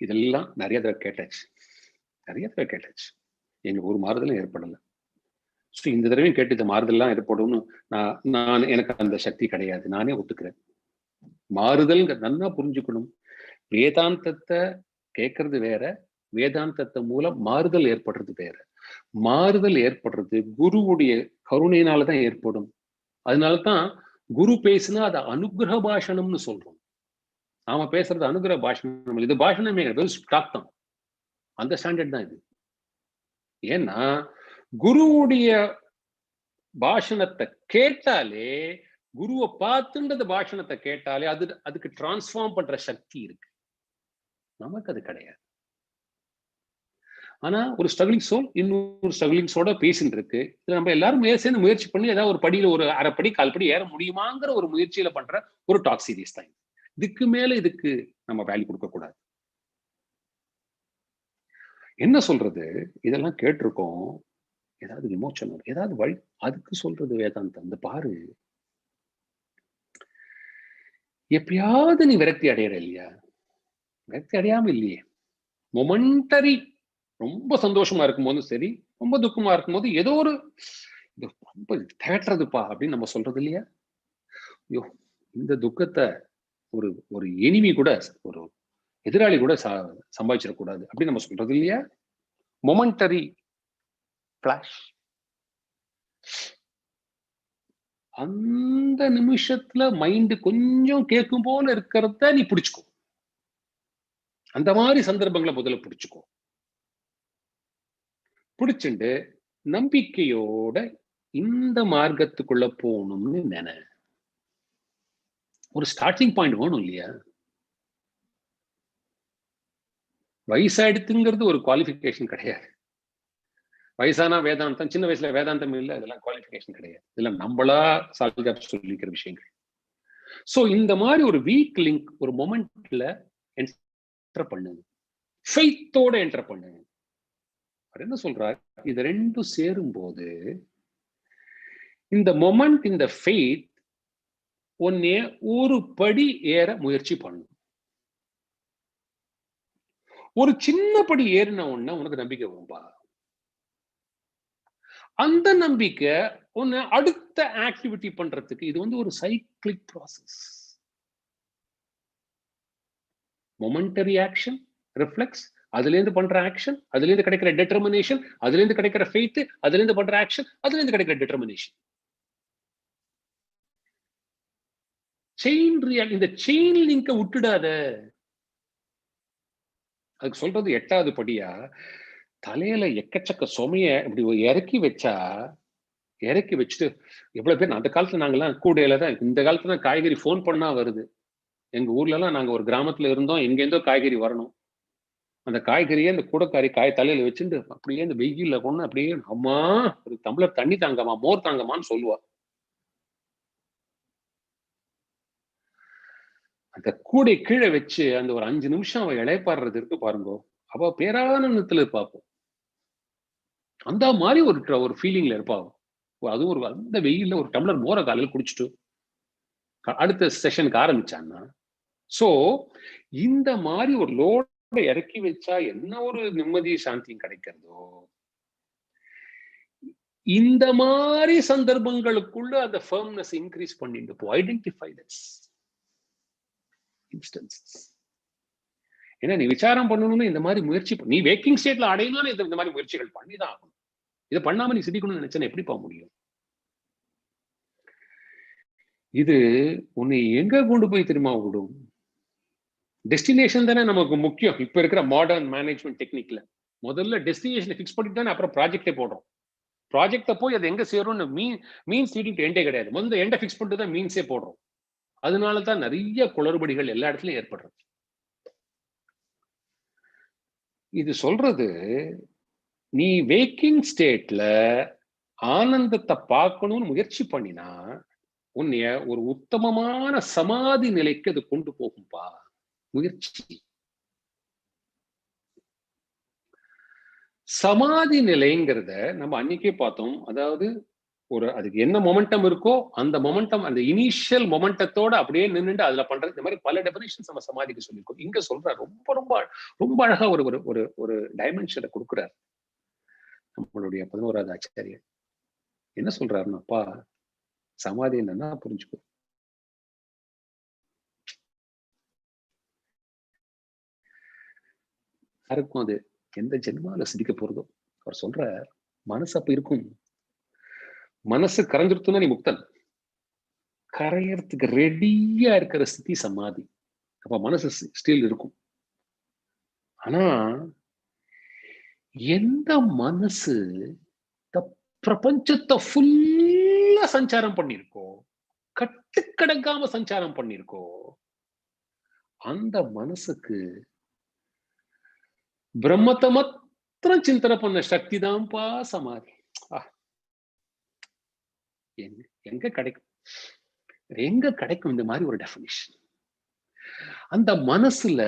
இதெல்லாம் நிறைய தடவை கேட்டாச்சு, எங்க ஒரு மாறுதலும் ஏற்படல. இந்த தடவையும் கேட்டு இந்த மாறுதல்லாம் ஏற்படும்னு நான் எனக்கு அந்த சக்தி கிடையாது, நானே ஒத்துக்கிறேன். மாறுதல் நல்லா புரிஞ்சுக்கணும். வேதாந்தத்தை கேட்கறது வேற, வேதாந்தத்தை மூலம் மாறுதல் ஏற்படுறது வேற. மாறுதல் ஏற்படுறது குருவுடைய கருணையினாலதான் ஏற்படும். அதனாலதான் குரு பேசினா அதை அனுகிரக பாஷணம்னு சொல்றோம். நாம பேசுறது அனுகிரக பாஷணம், இது பாஷணமே ஸ்டாக் தான், அந்த ஸ்டாண்டர்ட் தான் இது. ஏன்னா குருவுடைய பாஷணத்தை கேட்டாலே, குருவை பார்த்துன்றது பாஷணத்தை கேட்டாலே அதுக்கு டிரான்ஸ்ஃபார்ம் பண்ற சக்தி இருக்கு. நமக்கு அது கிடையாது. ஆனா ஒரு ஸ்ட்ரகிளிங் சோல் இன்னொரு ஸ்ட்ரகிளிங் சோட பேசிட்டு இருக்கு. இதுல நம்ம எல்லாரும் சேர்ந்து முயற்சி பண்ணி ஏதாவது ஒரு படியில ஒரு அரைப்படி 1/4 படி ஏற முடியுமாங்கிற ஒரு முயற்சியில பண்ற ஒரு டாக் சீரிஸ் தான். இதுக்கு மேல இதுக்கு நம்ம வேல்யூ கொடுக்க கூடாது. என்ன சொல்றது, இதெல்லாம் கேட்டிருக்கோம், ஏதாவது விமோச்சனம், ஏதாவது வழி, அதுக்கு சொல்றது வேதாந்தம். இந்த பாரு, எப்பயாவது நீ விரக்தி அடையிற இல்லையா? விரக்தி அடையாம இல்லையே. மொமெண்டரி, ரொம்ப சந்தோஷமா இருக்கும்போதும் சரி, ரொம்ப துக்கமா இருக்கும்போது ஏதோ ஒரு ரொம்ப தேட்டுறதுப்பா அப்படின்னு நம்ம சொல்றது இல்லையா? ஐயோ, இந்த துக்கத்தை ஒரு ஒரு எனிமி கூட, ஒரு எதிராளி கூட சம்பாதிச்சிடக்கூடாது அப்படின்னு நம்ம சொல்றது இல்லையா? Momentary flash. அந்த நிமிஷத்துல மைண்ட் கொஞ்சம் கேட்கும் போல இருக்கிறத நீ பிடிச்சுக்கோ. அந்த மாதிரி சந்தர்ப்பங்களை முதல்ல பிடிச்சுக்கோ. பிடிச்சுண்டு நம்பிக்கையோட இந்த மார்க்கத்துக்குள்ள போகணும்னு நினை. ஒரு ஸ்டார்டிங் பாயிண்ட் வேணும் இல்லையா? வயசாயிடுத்துங்கிறது ஒரு குவாலிஃபிகேஷன் கிடையாது. வயசானா வேதாந்தம், சின்ன வயசுல வேதாந்தம் இல்லை, இதெல்லாம் குவாலிஃபிகேஷன் கிடையாது. இதெல்லாம் நம்மளா சால்வ் சொல்லிக்கிற விஷயங்கள். சோ இந்த மாதிரி ஒரு வீக் லிங்க் ஒரு மொமெண்ட்ல என்டர் பண்ணுங்க, ஃபெய்த்தோட என்டர் பண்ணுங்க. அவர் என்ன சொல்றார், இது ரெண்டும் சேரும் போது இந்த மொமெண்ட், இந்த ஃபெய்த் ஒன்னே ஒரு படி ஏற முயற்சி பண்ணும். ஒரு சின்ன படி ஏறின உடனே உனக்கு நம்பிக்கை வரும்பா. அந்த நம்பிக்கை உன்னை அடுத்த ஆக்டிவிட்டி பண்றதுக்கு, இது வந்து ஒரு cyclic process. Momentary action, reflex, அதுல இருந்து பண்ற ஆக்ஷன், அதுல இருந்து கிடைக்கிற டெட்டர்மினேஷன், அதுல இருந்து கிடைக்கிற ஃபெய்த், அதுல இருந்து பண்ற ஆக்ஷன், அதுல இருந்து கிடைக்கிற டெட்டர்மினேஷன். Chain react. இந்த செயின் லிங்க விட்டுடாத. அதுக்கு சொல்றது 8வது படியா, தலையில எக்கச்சக்க சுமைய இப்படி இறக்கி வச்சுட்டு, எவ்வளவு பேர் அந்த காலத்துல நாங்கெல்லாம் கூடையில தான், இந்த காலத்துல தான் காய்கறி போன் பண்ணா வருது. எங்க ஊர்ல எல்லாம் நாங்க ஒரு கிராமத்துல இருந்தோம், எங்கேருந்தோ காய்கறி வரணும். அந்த காய்கறியே அந்த கூடக்காரி தலையில வச்சுட்டு அப்படியே இந்த வெயில்ல கொண்டு அப்படியே, அம்மா ஒரு டம்ளர் தண்ணி தாங்கம்மா, மோர் தாங்கம்மான்னு சொல்லுவா. அந்த கூடை கீழே வச்சு அந்த ஒரு 5 நிமிஷம் அவ இளைப்பாடுறது இருக்கு பாருங்க, அவ பேரானந்தத்துல இருப்பாப்போம். அந்த மாதிரி ஒரு ஃபீலிங்ல இருப்பா. அதுவும் ஒரு அந்த வெயில்ல ஒரு டம்ளர் மோரை காலையில் குடிச்சிட்டு அடுத்த செஷனுக்கு ஆரம்பிச்சான்னா, சோ இந்த மாதிரி ஒரு லோட இறக்கி வச்சா என்ன ஒரு நிம்மதி சாந்தியும் கிடைக்கிறதோ, இந்த மாதிரி சந்தர்ப்பங்களுக்குள்ள அந்த ஃபர்ம்னஸ் இன்க்ரீஸ் பண்ணிட்டு போ. Identify this instances. ஏன்னா நீ விசாரம் பண்ணணும்னு இந்த மாதிரி முயற்சி, நீ வேக்கிங் ஸ்டேட்ல அடையணும்னு இந்த மாதிரி முயற்சிகள் பண்ணிதான் ஆகணும். இதை பண்ணாம நீ சிரிக்கணும்னு நினைச்சா எப்படி போக முடியும்? இது உன்னை எங்க கொண்டு போய் தெரியுமா விடும்? டெஸ்டினேஷன் தானே நமக்கு முக்கியம். இப்ப இருக்கிற மாடர்ன் மேனேஜ்மெண்ட் டெக்னிக்ல முதல்ல டெஸ்டினேஷனை ஃபிக்ஸ் பண்ணிட்டு தானே அப்புறம் ப்ராஜெக்டே போடுறோம். ப்ராஜெக்ட போய் அது எங்க சேரும்னு மீன்ஸ் லீடிங் டு எண்டே கிடையாது. முதல்ல எண்டை ஃபிக்ஸ் பண்ணிட்டு தான் மீன்ஸே போடுறோம். அதனால தான் நிறைய குளறுபடிகள் எல்லா இடத்துலயும் ஏற்படுறது. இது சொல்றது, நீ வேக்கிங் ஸ்டேட்ல ஆனந்தத்தை பார்க்கணும்னு முயற்சி பண்ணினா உன்னைய ஒரு உத்தமமான சமாதி நிலைக்கு அது கொண்டு போகும்பா. முயற்சி. சமாதி நிலைங்கிறத நம்ம அன்னைக்கே பார்த்தோம். அதாவது ஒரு அதுக்கு என்ன மொமெண்டம் இருக்கோ அந்த மொமெண்டம், அந்த இனிஷியல் மொமெண்டத்தோட அப்படியே நின்றுட்டு அதுல பண்றது. இந்த மாதிரி பல டெபினிஷன்ஸ் நம்ம சமாதிக்கு சொல்லியிருக்கோம். இங்க சொல்ற ரொம்ப ரொம்ப ரொம்ப அழகா ஒரு ஒரு ஒரு டைமென்ஷனை கொடுக்குறாரு நம்மளுடைய 11வது ஆச்சாரியர். என்ன சொல்றாருன்னாப்பா, சமாதி என்னன்னா புரிஞ்சுக்கோ. யாருக்கும் அது எந்த ஜென்மால சிரிக்க போறதோ. அவர் சொல்ற, மனசு அப்ப இருக்கும். மனசு கரைஞ்சிருத்துனா நீ முக்தன். கரையறதுக்கு ரெடியா இருக்கிற ஸ்திதி சமாதி. அப்ப மனசு ஸ்டில் இருக்கும். ஆனா எந்த மனசு பிரபஞ்சத்தை ஃபுல்லா சஞ்சாரம் பண்ணிருக்கோ, கட்டுக்கடங்காம சஞ்சாரம் பண்ணிருக்கோ, அந்த மனசுக்கு பிரம்மத்தை சிந்தனை பண்ண சக்தி தான்ப்பா சமாதி. எங்க கிடைக்கும், எங்க கிடைக்கும் இந்த மாதிரி ஒரு டெஃபினிஷன்? அந்த மனசுல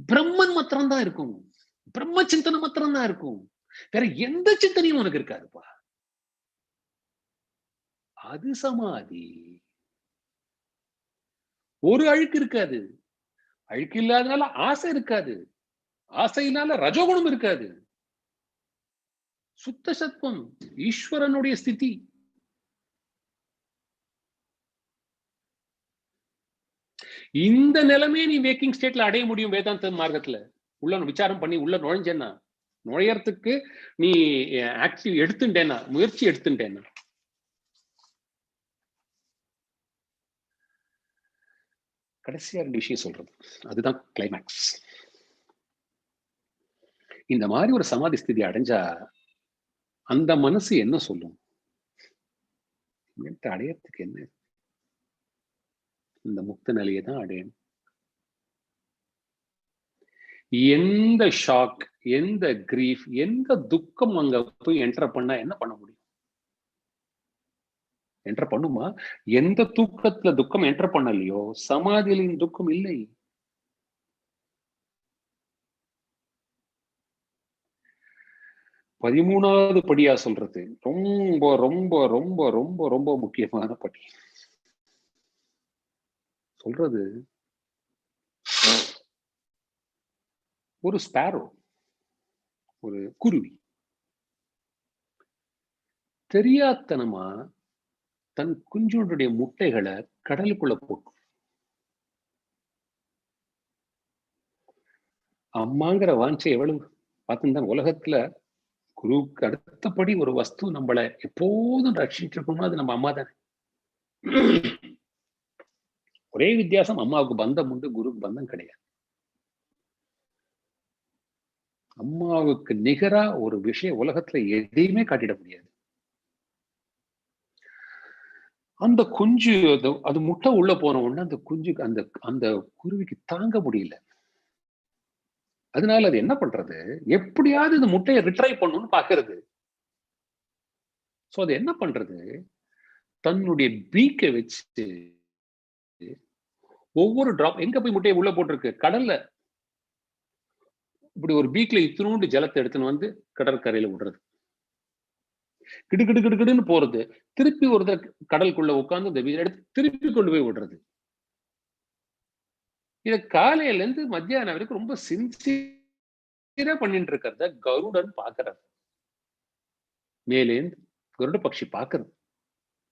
பிரம்மன் மாத்திரம்தான் இருக்கும், பிரம்ம சிந்தனை மாத்திரம்தான் இருக்கும், வேற எந்த சிந்தனையும் உனக்கு இருக்காதுப்பா. அது சமாதி. ஒரு அழுக்கு இருக்காது, அழுக்கு இல்லாதனால ஆசை இருக்காது, ஆசையினால ரஜோகுணம் இருக்காது. சுத்த சத்துவம், ஈஸ்வரனுடைய ஸ்திதி. இந்த நிலைமையை நீ வேக்கிங் ஸ்டேட்ல அடைய முடியும். வேதாந்த மார்க்கத்துல உள்ள விசாரம் பண்ணி உள்ள நுழைஞ்சேன்னா, நுழையறதுக்கு நீ ஆக்டிவ் எடுத்துட்டேன்னா, முயற்சி எடுத்துட்டேன்னா, கடைசியா ரெண்டு விஷயம் சொல்றது, அதுதான் கிளைமேக்ஸ். இந்த மாதிரி ஒரு சமாதி ஸ்திதி அடைஞ்சா அந்த மனசு என்ன சொல்லும்? அடையறதுக்கு என்ன? இந்த முக்த நிலையை தான் அடையணும். எந்த ஷாக், எந்த கிரீஃப், எந்த துக்கம் அங்க போய் என்டர் பண்ணா என்ன பண்ண முடியும்? என்டர் பண்ணுமா? எந்த தூக்கத்துல துக்கம் என்டர் பண்ணலையோ சமாதியில துக்கம் இல்லை. பதிமூணாவது படியா சொல்றது ரொம்ப ரொம்ப ரொம்ப ரொம்ப ரொம்ப முக்கியமான படி. சொல்றது ஒரு ஸ்பேரோ, ஒரு குருவி தெரியாத்தனமா தன் குஞ்சுடைய முட்டைகளை கடலுக்குள்ள போட்டு, அம்மாங்கிற வாஞ்சை எவ்வளவு பார்த்துதான். உலகத்துல குருவுக்கு அடுத்தபடி ஒரு வஸ்து நம்மளை எப்போதும் ரட்சிட்டு இருக்கணும்னா அது நம்ம அம்மா தானே. ஒரே வித்தியாசம், அம்மாவுக்கு பந்தம் உண்டு, குருக்கு பந்தம் கிடையாது. அம்மாவுக்கு நிகரா ஒரு விஷயம் உலகத்துல எதையுமே காட்டிட முடியாது. அந்த குஞ்சு அது முட்டை உள்ள போன உடனே அந்த குஞ்சுக்கு அந்த அந்த குருவிக்கு தாங்க முடியல. அதனால அது என்ன பண்றது, எப்படியாவது இந்த முட்டையை ரிட்ரைவ் பண்ணணும்னு பாக்குறது. சோ அது என்ன பண்றது, தன்னுடைய பீக்கை வச்சு ஒவ்வொரு டிராப், எங்க போய் முட்டையை உள்ள போட்டிருக்கு, கடல்ல. இப்படி ஒரு பீக்ல இத்தினூண்டு ஜலத்தை எடுத்துன்னு வந்து கடற்கரையில விடுறது, கிடு கிடு கிடு கிடுன்னு போறது, திருப்பி ஒரு கடலுக்குள்ள உட்கார்ந்து இந்த பீக் எடுத்து திருப்பி கொண்டு போய் விடுறது. இத காலையில இருந்து மத்தியானம் வரைக்கும் ரொம்ப சின்சியரா பண்ணிட்டு இருக்கிறத கருடன் பாக்குறது. மேலேந்து கருட பட்சி பாக்குறது.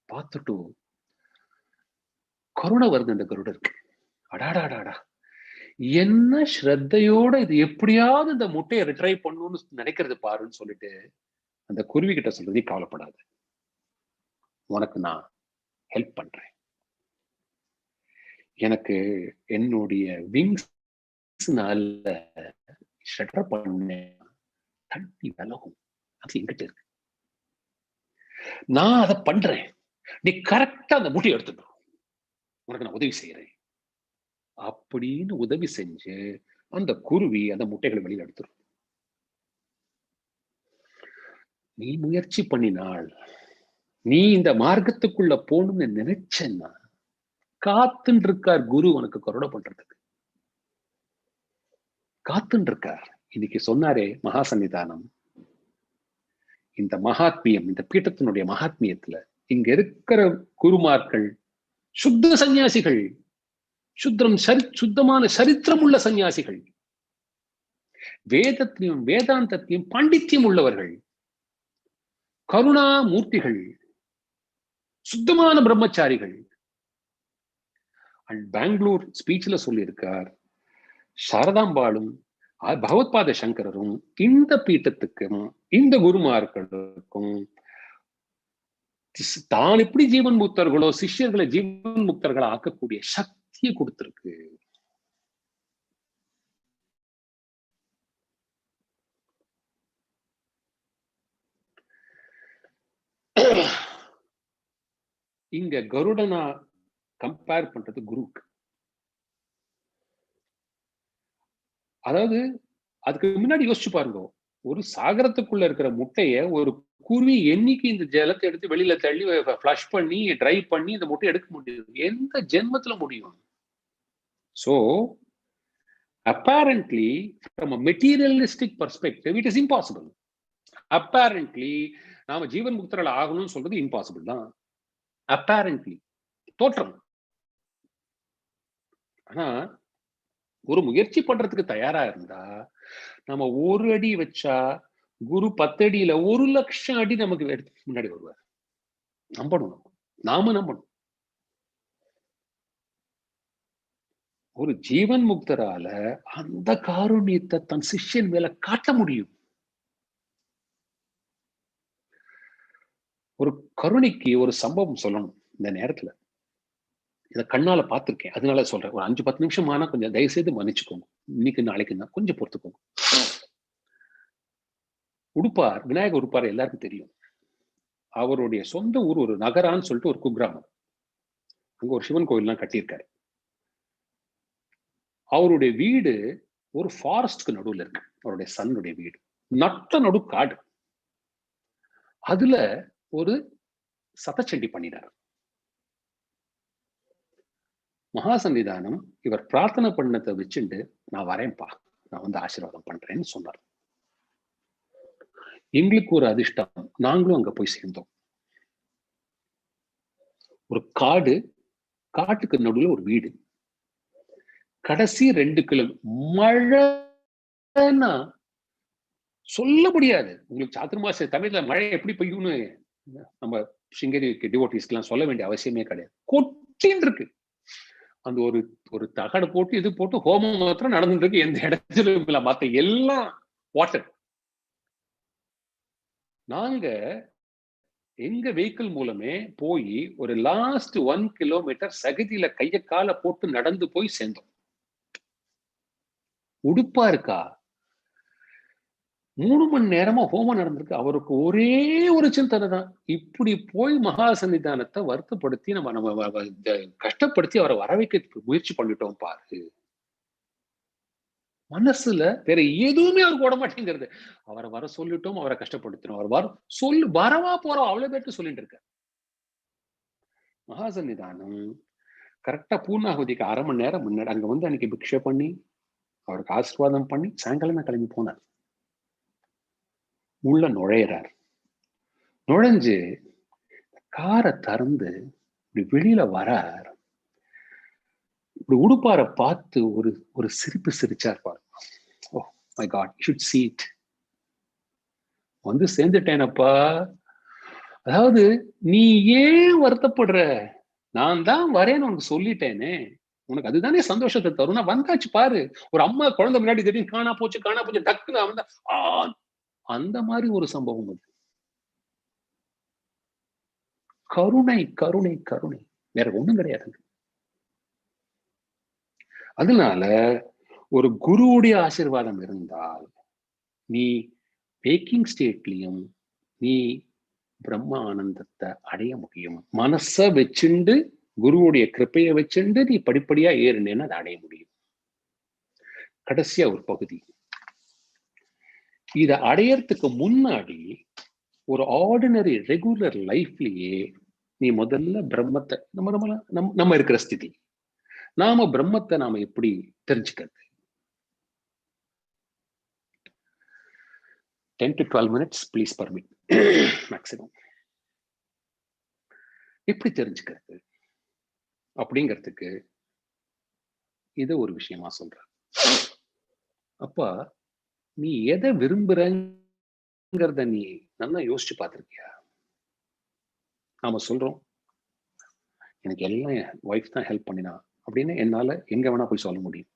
பார்த்துட்டு கருணை வருது அந்த கருடருக்கு. அடாடாடாடா, என்ன ஸ்ரத்தையோட இது எப்படியாவது இந்த முட்டையை ரிட்ரைவ் பண்ணணும்னு நினைக்கிறது பாருன்னு சொல்லிட்டு அந்த குருவி கிட்ட சொல்றது, கவலைப்படாது, உனக்கு நான் ஹெல்ப் பண்றேன். எனக்கு என்னுடைய விங்ஸ்னால ஷட்டர் பண்ண தண்ணி விலகும், அது என்கிட்ட இருக்கு, நான் அதை பண்றேன், நீ கரெக்டா அந்த முட்டையை எடுத்துட்டு உனக்கு நான் உதவி செய்யறேன் அப்படின்னு உதவி செஞ்சு அந்த குருவி அந்த முட்டைகளை வெளியில எடுத்துரும். நீ முயற்சி பண்ணினால், நீ இந்த மார்க்கத்துக்குள்ள போகணும்னு நினைச்சேன்னா, காத்துன்னு இருக்கார் குரு உனக்கு கருணை பண்றதுக்கு, காத்துன்னு இருக்கார். இன்னைக்கு சொன்னாரே மகா சன்னிதானம், இந்த மகாத்மியம், இந்த பீட்டத்தினுடைய மகாத்மியத்துல இங்க இருக்கிற குருமார்கள் சுத்த சன்னியாசிகள், சுத்தமான சரித்திரம் உள்ள சன்னியாசிகள், வேதத்தையும் வேதாந்தத்தையும் பாண்டித்யம் உள்ளவர்கள், கருணா மூர்த்திகள், சுத்தமான பிரம்மச்சாரிகள். அண்ட் பெங்களூர் ஸ்பீச்ல சொல்லியிருக்கார், சாரதாம்பாளும் பகவத்பாத சங்கரரும் இந்த பீட்டத்துக்கும் இந்த குருமார்களுக்கும் தான் எப்படி ஜீவன் முக்தர்களோ சிஷ்யர்களை ஜீவன் முக்தர்களை ஆக்கக்கூடிய சக்தியை கொடுத்திருக்கு. இங்க கருடனா கம்பேர் பண்றது குருக்கு. அதாவது அதுக்கு முன்னாடி யோசிச்சு பாருங்க, ஒரு சாகரத்துக்குள்ள இருக்கிற முட்டைய ஒரு குருவி என்னைக்கு இந்த ஜலத்தை எடுத்து வெளியில தள்ளி ஃபிளஷ் பண்ணி ட்ரை பண்ணி இந்த முட்டையை எடுக்க முடியும்? எந்த ஜென்மத்துல முடியும்? So apparently from a materialistic perspective it is impossible. Apparently நாம ஜீவன் முக்தர்கள் ஆகணும்னு சொல்றது இம்பாசிபிள் தான். apparently தோற்றம். ஆனா ஒரு முயற்சி பண்றதுக்கு தயாரா இருந்தா நம்ம ஒரு அடி வச்சா குரு 10 அடியில 1,00,000 அடி நமக்கு முன்னாடி வருவார். நம்பணும், நாம நம்பணும். ஒரு ஜீவன் முக்தரால அந்த காருண்யத்தை தன் சிஷ்யன் மேல காட்ட முடியும். ஒரு கருணைக்கு ஒரு சம்பவம் சொல்லணும் இந்த நேரத்துல. இதை கண்ணால பார்த்திருக்கேன், அதனால சொல்றேன். ஒரு 5-10 நிமிஷம் ஆனா கொஞ்சம் தயவு செய்து மன்னிச்சுக்கோங்க. இன்னைக்கு நாளைக்கு தான் கொஞ்சம் பொறுத்துக்கோங்க. உடுப்பார், விநாயகர் உடுப்பார் எல்லாருக்கும் தெரியும். அவருடைய சொந்த ஊர் ஒரு நகரான்னு சொல்லிட்டு ஒரு குக்கிராமம். அங்க ஒரு சிவன் கோயில்லாம் கட்டியிருக்காரு. அவருடைய வீடு ஒரு ஃபாரஸ்ட்க்கு நடுவில் இருக்கு. அவருடைய சன்னுடைய வீடு நட்ட நடு காடு. அதுல ஒரு சதச்சண்டி பண்ணினார். மகா சன்னிதானம் இவர் பிரார்த்தனை பண்ணதை வச்சுட்டு நான் வரேன்ப்பா, நான் வந்து ஆசீர்வாதம் பண்றேன்னு சொன்னார். எங்களுக்கு ஒரு அதிர்ஷ்டம், நாங்களும் அங்க போய் சேர்ந்தோம். ஒரு காடு, காட்டுக்கு நடுவில் ஒரு வீடு. கடைசி 2 கிலோ மழைன்னா சொல்ல முடியாது. உங்களுக்கு சாத்துர்மாச தமிழ்ல மழை எப்படி பெய்யும்னு நம்ம சிங்கேரி டிவோட்டிஸ்க்கு எல்லாம் சொல்ல வேண்டிய அவசியமே கிடையாது. கொட்டின்னு இருக்கு. அந்த ஒரு தகடு போட்டு இது போட்டு ஹோமம் மாத்திரம் நடந்துட்டு இருக்கு. எந்த இடத்துலயும் இல்ல, மத்த எல்லாம் வாட்டர். நாங்க எங்க வெஹிக்கிள் மூலமே போய் ஒரு லாஸ்ட் 1 கிலோமீட்டர் சகதியில கைய கால போட்டு நடந்து போய் சேர்ந்தோம். உடுப்பா இருக்கா 3 மணி நேரமா ஹோமம் நடந்திருக்கு. அவருக்கு ஒரே ஒரு சிந்தனை தான், இப்படி போய் மகா சன்னிதானத்தை வருத்தப்படுத்தி நம்ம கஷ்டப்படுத்தி அவரை வர வைக்க முயற்சி பண்ணிட்டோம் பாரு. மனசுல வேற எதுவுமே அவருக்கு ஓட மாட்டேங்கிறது. அவரை வர சொல்லிட்டோம், அவரை கஷ்டப்படுத்தினோம். அவர் வரவா போறோம் அவ்வளவு பேர்ட்டு சொல்லிட்டு இருக்க. மகா சன்னிதானம் கரெக்டா பூர்ணாகுதிக்கு 1/2 மணி நேரம் முன்னாடி அங்க வந்து அன்னைக்கு பிக்ஷை பண்ணி அவருக்கு ஆசீர்வாதம் பண்ணி சாயங்காலமே கிளம்பி போனார். உள்ள நுழையிறார். நுழைஞ்சு காரை திறந்து இப்படி வெளியில வரார். இப்படி உடுப்பார பார்த்து ஒரு சிரிப்பு சிரிச்சார் பாரு. Oh my God, you should see it. வந்து சேர்ந்துட்டேனப்பா. அதாவது நீ ஏன் வருத்தப்படுற, நான் தான் வரேன்னு உனக்கு சொல்லிட்டேனே, உனக்கு அதுதானே சந்தோஷத்தை தரும். நான் வந்தாச்சு பாரு. ஒரு அம்மா குழந்தை முன்னாடி திடீர்னு காணா போச்சு டக்குன்னு வந்தா அந்த மாதிரி ஒரு சம்பவம் அது. கருணை கருணை கருணை, வேற ஒண்ணும் கிடையாது. அதனால ஒரு குருவுடைய ஆசீர்வாதம் இருந்தால் நீ வேக்கிங் ஸ்டேட்லயும் நீ பிரம்ம ஆனந்தத்தை அடைய முடியும். மனச வச்சுண்டு குருவுடைய கிருப்பையை வச்சுண்டு நீ படிப்படியா ஏறினேன்னு அதை அடைய முடியும். கடைசியா ஒரு பகுதி, இதை அடையறதுக்கு முன்னாடி ஒரு ஆர்டினரி ரெகுலர் லைஃப்லயே நீ முதல்ல பிரம்மத்தை நம்ம இருக்கிற ஸ்திதி, நாம பிரம்மத்தை நாம எப்படி தெரிஞ்சுக்கிறது? 10 to 12 minutes please permit maximum. எப்படி தெரிஞ்சுக்கிறது அப்படிங்கிறதுக்கு இது ஒரு விஷயமா சொல்றேன். அப்பா, நீ எதை விரும்புறங்கிறத நீ நல்லா யோசிச்சு பார்த்திருக்கியா? நாம சொல்றோம் எனக்கு எல்லாம் என் ஒய்ஃப் தான் ஹெல்ப் பண்ணினா அப்படின்னு என்னால எங்க வேணா போய் சொல்ல முடியும்.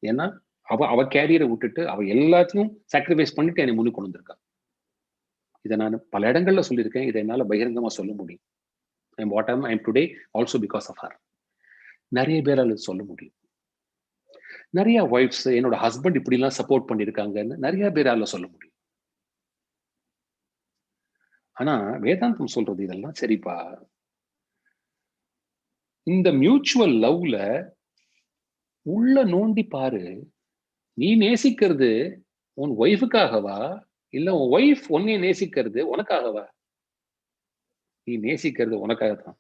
ஏன்னா அவ கேரியரை விட்டுட்டு அவ எல்லாத்தையும் சாக்ரிஃபைஸ் பண்ணிட்டு என்னை முன்னுக்கு கொண்டு வந்திருக்கா. இதை நான் பல இடங்கள்ல சொல்லியிருக்கேன். இதை என்னால பகிரங்கமா சொல்ல முடியும். What I am today also because of her. நிறைய பேரால சொல்ல முடியும். நிறைய ஒய்ஃப்ஸ் என்னோட ஹஸ்பண்ட் இப்படி எல்லாம் சப்போர்ட் பண்ணிருக்காங்கன்னு நிறைய பேரால சொல்ல முடியும். ஆனா வேதாந்தம் சொல்றது இதெல்லாம் சரிப்பா, இந்த மியூச்சுவல் லவ்ல உள்ள நோண்டி பாரு. நீ நேசிக்கிறது உன் ஒய்ஃபுக்காகவா இல்ல உன் ஒய்ஃப் உன்னைய நேசிக்கிறது உனக்காகவா? நீ நேசிக்கிறது உனக்காகத்தான்.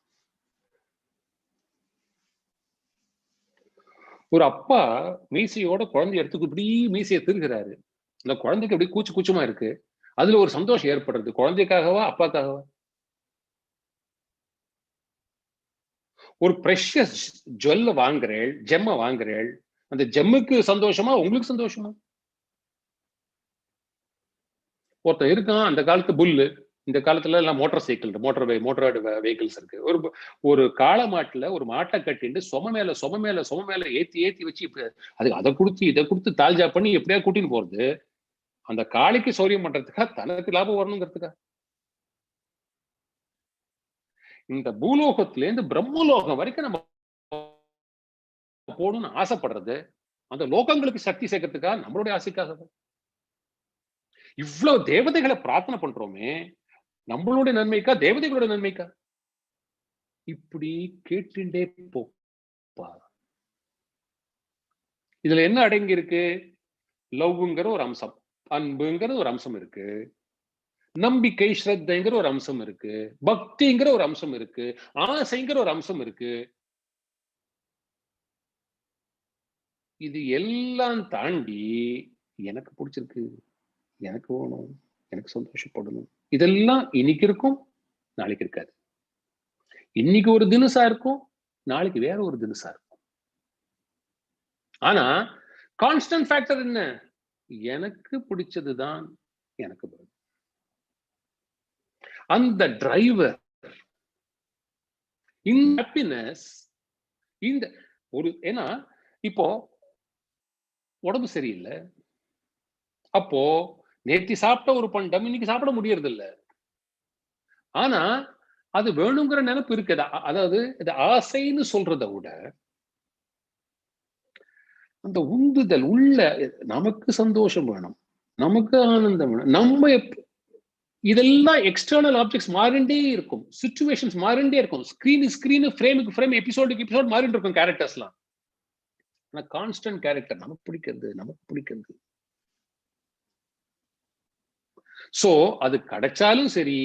ஒரு அப்பா மீசையோட குழந்தைய எடுத்துக்கு இப்படி மீசையை திருகிறாரு. இந்த குழந்தைக்கு அப்படி கூச்சு கூச்சமா இருக்கு. அதுல ஒரு சந்தோஷம் ஏற்படுறது. குழந்தைக்காகவா அப்பாக்காகவா? ஒரு ப்ரெஷஸ் ஜுவல்ல வாங்குறேள், ஜெம்ம வாங்குறேள், அந்த ஜெம்முக்கு சந்தோஷமா உங்களுக்கு சந்தோஷமா? ஒருத்தன் இருக்கான் அந்த காலத்து புல்லு, இந்த காலத்துல எல்லாம் மோட்டார் சைக்கிள், மோட்டார் வெஹிக்கிள்ஸ் இருக்கு. ஒரு காளமாட்டுல ஒரு மாட்டை கட்டிட்டு சொம மேல ஏத்தி வச்சு அதுக்கு அதை கொடுத்து இதை கொடுத்து தால்ஜா பண்ணி எப்படியா கூட்டின்னு போறது, அந்த காளைக்கு சௌரியம் பண்றதுக்கா, தனக்கு லாபம் வரணுங்கிறதுக்கா? இந்த பூலோகத்துல இருந்து பிரம்மலோகம் வரைக்கும் நம்ம போகணும்னு ஆசைப்படுறது அந்த லோகங்களுக்கு சக்தி சேர்க்கறதுக்கா, நம்மளுடைய ஆசைக்காக? இவ்வளவு தேவதைகளை பிரார்த்தனை பண்றோமே, நம்மளுடைய நன்மைக்கா தேவதைகளோட நன்மைக்கா? இப்படி கேட்டுண்டே போப்பா. இதுல என்ன அடங்கி இருக்கு? லவ்ங்கிற ஒரு அம்சம், அன்புங்கிற ஒரு அம்சம் இருக்கு, நம்பிக்கை ஸ்ரத்தைங்கிற ஒரு அம்சம் இருக்கு, பக்திங்கிற ஒரு அம்சம் இருக்கு, ஆசைங்கிற ஒரு அம்சம் இருக்கு. இது எல்லாம் தாண்டி எனக்கு பிடிச்சிருக்கு, எனக்கு வேணும், எனக்கு சந்தோஷப்படணும், இதெல்லாம் இன்னைக்கு இருக்கும், நாளைக்கு இருக்காது. இன்னைக்கு ஒரு தினசா இருக்கும், நாளைக்கு வேற ஒரு தினசா இருக்கும். ஆனா கான்ஸ்டன்ட் ஃபேக்டர் என்ன? எனக்கு பிடிச்சதுதான் எனக்கு வரும். அந்த டிரைவர், இந்த ஹாப்பினஸ், இந்த ஒரு ஏன்னா இப்போ உடம்பு சரியில்லை, அப்போ நேத்தி சாப்பிட்ட ஒரு பண்டம் இன்னைக்கு சாப்பிட முடியறது இல்லை. ஆனா அது வேணுங்கிற நினைப்பு இருக்குது. அதாவது இது ஆசைன்னு சொல்றதை விட அந்த உந்துதல் உள்ள, நமக்கு சந்தோஷம் வேணும், நமக்கு ஆனந்தம் வேணும். நம்ம இதெல்லாம் எக்ஸ்டர்னல் ஆப்ஜெக்ட்ஸ் மாறிண்டே இருக்கும், சிச்சுவேஷன்ஸ் மாறிண்டே இருக்கும், ஸ்கிரீன் ஃப்ரேமுக்கு ஃப்ரேம், எபிசோடுக்கு எபிசோட் மாறிட்டு இருக்கும் கேரக்டர்ஸ்லாம். ஆனா கான்ஸ்டன்ட் கேரக்டர் நமக்கு பிடிக்கிறது. சோ அது கிடைச்சாலும் சரி,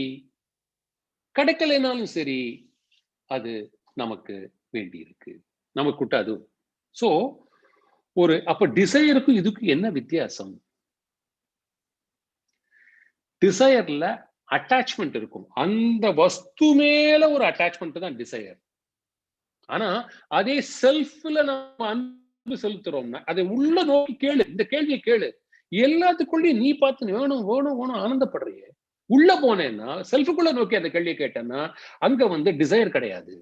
கிடைக்கலைனாலும் சரி, அது நமக்கு வேண்டி இருக்கு, நமக்கு அது. சோ அப்ப டிசையருக்கும் இதுக்கு என்ன வித்தியாசம்? டிசையர்ல அட்டாச்மெண்ட் இருக்கும், அந்த வஸ்து மேல ஒரு அட்டாச்மெண்ட் தான் டிசையர். ஆனா அதே செல்ஃப்ல நம்ம அன்பு செலுத்துறோம்னா, அதை உள்ள நோக்கி கேளு, இந்த கேள்வியை கேளு, எல்லாத்துக்குள்ளயும் நீ பார்த்து வேணும் வேணும் வேணும் ஆனந்தப்படுறிய, உள்ள போனேன்னா செல்ஃபுக்குள்ள நோக்கி அந்த கேள்வியை கேட்டேன்னா அங்க டிசையர் கிடையாது,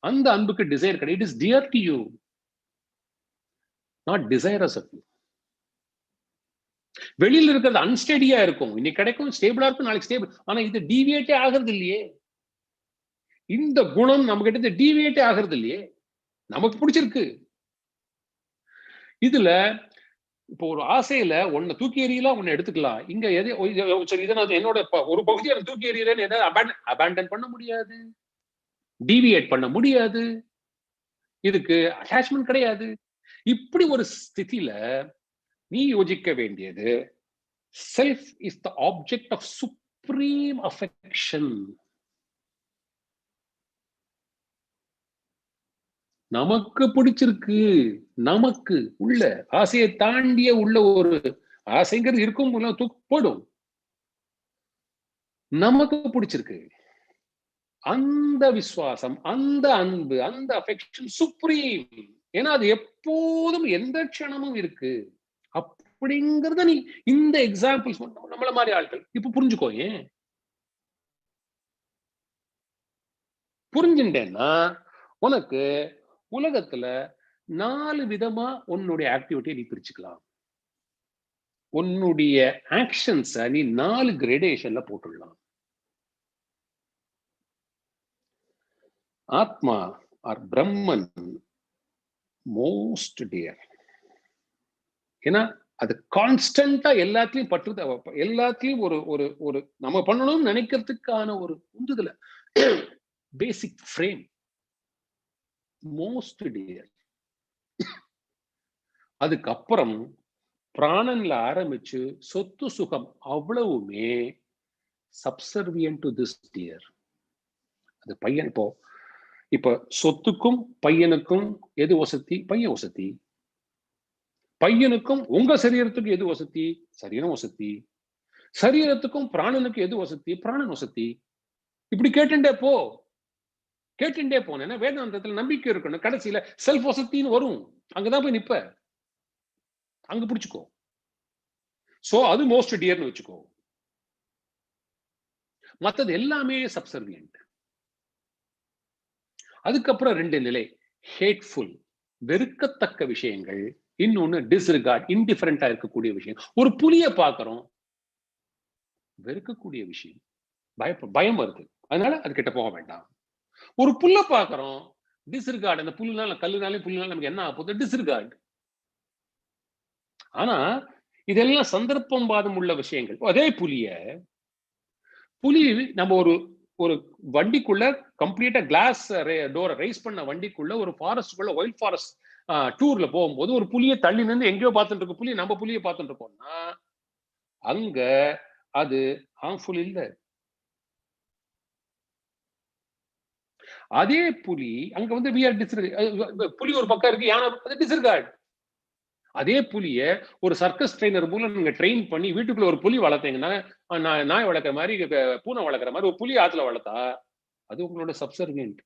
அந்த அன்புக்கு டிசையர் கிடையாது. It is dear to you, not desires of you. வெளியில இருக்கிறது அன்ஸ்டடியா இருக்கும், இன்னைக்கு கிடைக்கும், ஸ்டேபிளா இருக்கும், நாளைக்கு ஸ்டேபிள். ஆனா இது டீவியேட்டே ஆகிறது இல்லையே, இந்த குணம் நம்ம கிட்ட டீவியேட்டே ஆகிறது இல்லையே, நமக்கு பிடிச்சிருக்கு. இதுல இப்போ ஒரு ஆசையில ஒன்னை தூக்கி எறியலாம், ஒன்னு எடுத்துக்கலாம். இங்க என்னோட ஒரு பகுதியை தூக்கி எறியறேன்னு அபேண்டன் பண்ண முடியாது, டீவியேட் பண்ண முடியாது, இதுக்கு அட்டாச்மெண்ட் கிடையாது. இப்படி ஒரு ஸ்திதியில நீ யோசிக்க வேண்டியது, self is the object of supreme affection. நமக்கு பிடிச்சிருக்கு, நமக்கு உள்ள ஆசையை தாண்டிய உள்ள ஒரு ஆசைங்கிறது இருக்கும், போடும். நமக்கு பிடிச்சிருக்கு, அந்த விசுவாசம், அந்த அன்பு, அந்த அஃபெக்ஷன் சுப்ரீம். ஏன்னா அது எப்போதும் எந்த க்ஷணமும் இருக்கு. அப்படிங்கறத நீ இந்த எக்ஸாம்பிள்ஸ் நம்மள மாதிரி ஆட்கள் இப்ப புரிஞ்சுக்கோ. ஏன் புரிஞ்சுட்டேன்னா உனக்கு உலகத்துல 4 விதமா உன்னுடைய ஆக்டிவிட்டியை நீ பிரிச்சுக்கலாம். உன்னுடைய ஆக்ஷன்ஸ நீ 4 கிரேடேஷன்ல போட்டுடலாம். ஆத்மா ஆர் பிரம்மன் மோஸ்ட் டியர். ஏன்னா அது கான்ஸ்டன்டா எல்லாத்தையும் பற்றுது, எல்லாத்தையும் ஒரு நம்ம பண்ணணும்னு நினைக்கிறதுக்கான ஒரு உந்துதல பேசிக் ஃப்ரேம் மோஸ்ட் டியர். அதுக்கப்புறம் பிராணன்ல ஆரம்பிச்சு சொத்து சுகம் அவ்வளவுமே சப்சர்வியன்ட் டு திஸ் டியர். அது பையன் இப்ப சொத்துக்கும் பையனுக்கும் எது வசதி? பையன் வசதி. பையனுக்கும் உங்க சரீரத்துக்கு எது வசதி? சரீரம் வசதி. சரீரத்துக்கும் பிராணனுக்கு எது வசதி? பிராணன் வசதி. இப்படி கேட்டுட்டே போனேன்னா வேதாந்தத்துல நம்பிக்கை இருக்கணும். கடைசியில செல்ஃப் வசத்தின்னு வரும். அங்கதான் போய் நிப்ப. அங்க பிடிச்சுக்கோ. சோ அது மோஸ்ட் டியர்னு வச்சுக்கோ. மத்தது எல்லாமே சப்சர்வியன்ட். அதுக்கப்புறம் 2 நிலை, ஹேட்ஃபுல், வெறுக்கத்தக்க விஷயங்கள், இன்னொன்னு டிஸ்ரிகார்ட், இன்டிஃபரண்டா இருக்கக்கூடிய விஷயம். ஒரு புலிய பாக்குறோம், வெறுக்கக்கூடிய விஷயம், பயம் வருது, அதனால அது கிட்ட போக வேண்டாம். ஒரு புல்ல பாக்குறோம், டிஸ்ரிகார்ட், அந்த புல்லுனால கல்லுனாலே புல்லுனால நமக்கு என்ன ஆகுது? டிஸ்ரிகார்ட். ஆனா இதெல்லாம் சந்தர்ப்பம் பாதம் உள்ள விஷயங்கள். அதே புலி நம்ம ஒரு வண்டிக்குள்ள கம்ப்ளீட்டா கிளாஸ் டோரை ரைஸ் பண்ண வண்டிக்குள்ள ஒரு ஃபாரஸ்ட்குள்ள வைல்ட் ஃபாரஸ்ட் டூர்ல போகும்போது ஒரு புலியை தள்ளி நின்று எங்கேயோ பார்த்துட்டு இருக்க புலி நம்ம புலியை பார்த்துட்டு இருக்கோம்னா அங்க அது ஹார்ம்ஃபுல் இல்ல. அதே புலி அங்க வந்து புலி ஒரு பக்கம் இருக்கு, யானை டிஸ்ரிகார்ட். அதே புலிய ஒரு சர்க்கஸ் ட்ரெயினர் மூலம் நீங்க ட்ரெயின் பண்ணி வீட்டுக்குள்ள ஒரு புலி வளர்த்தீங்கன்னா, நாய் வளர்க்குற மாதிரி, பூனை வளர்க்குற மாதிரி ஒரு புலி ஆத்துல வளர்த்தா அது உங்களோட சப்சர்வியன்ட்.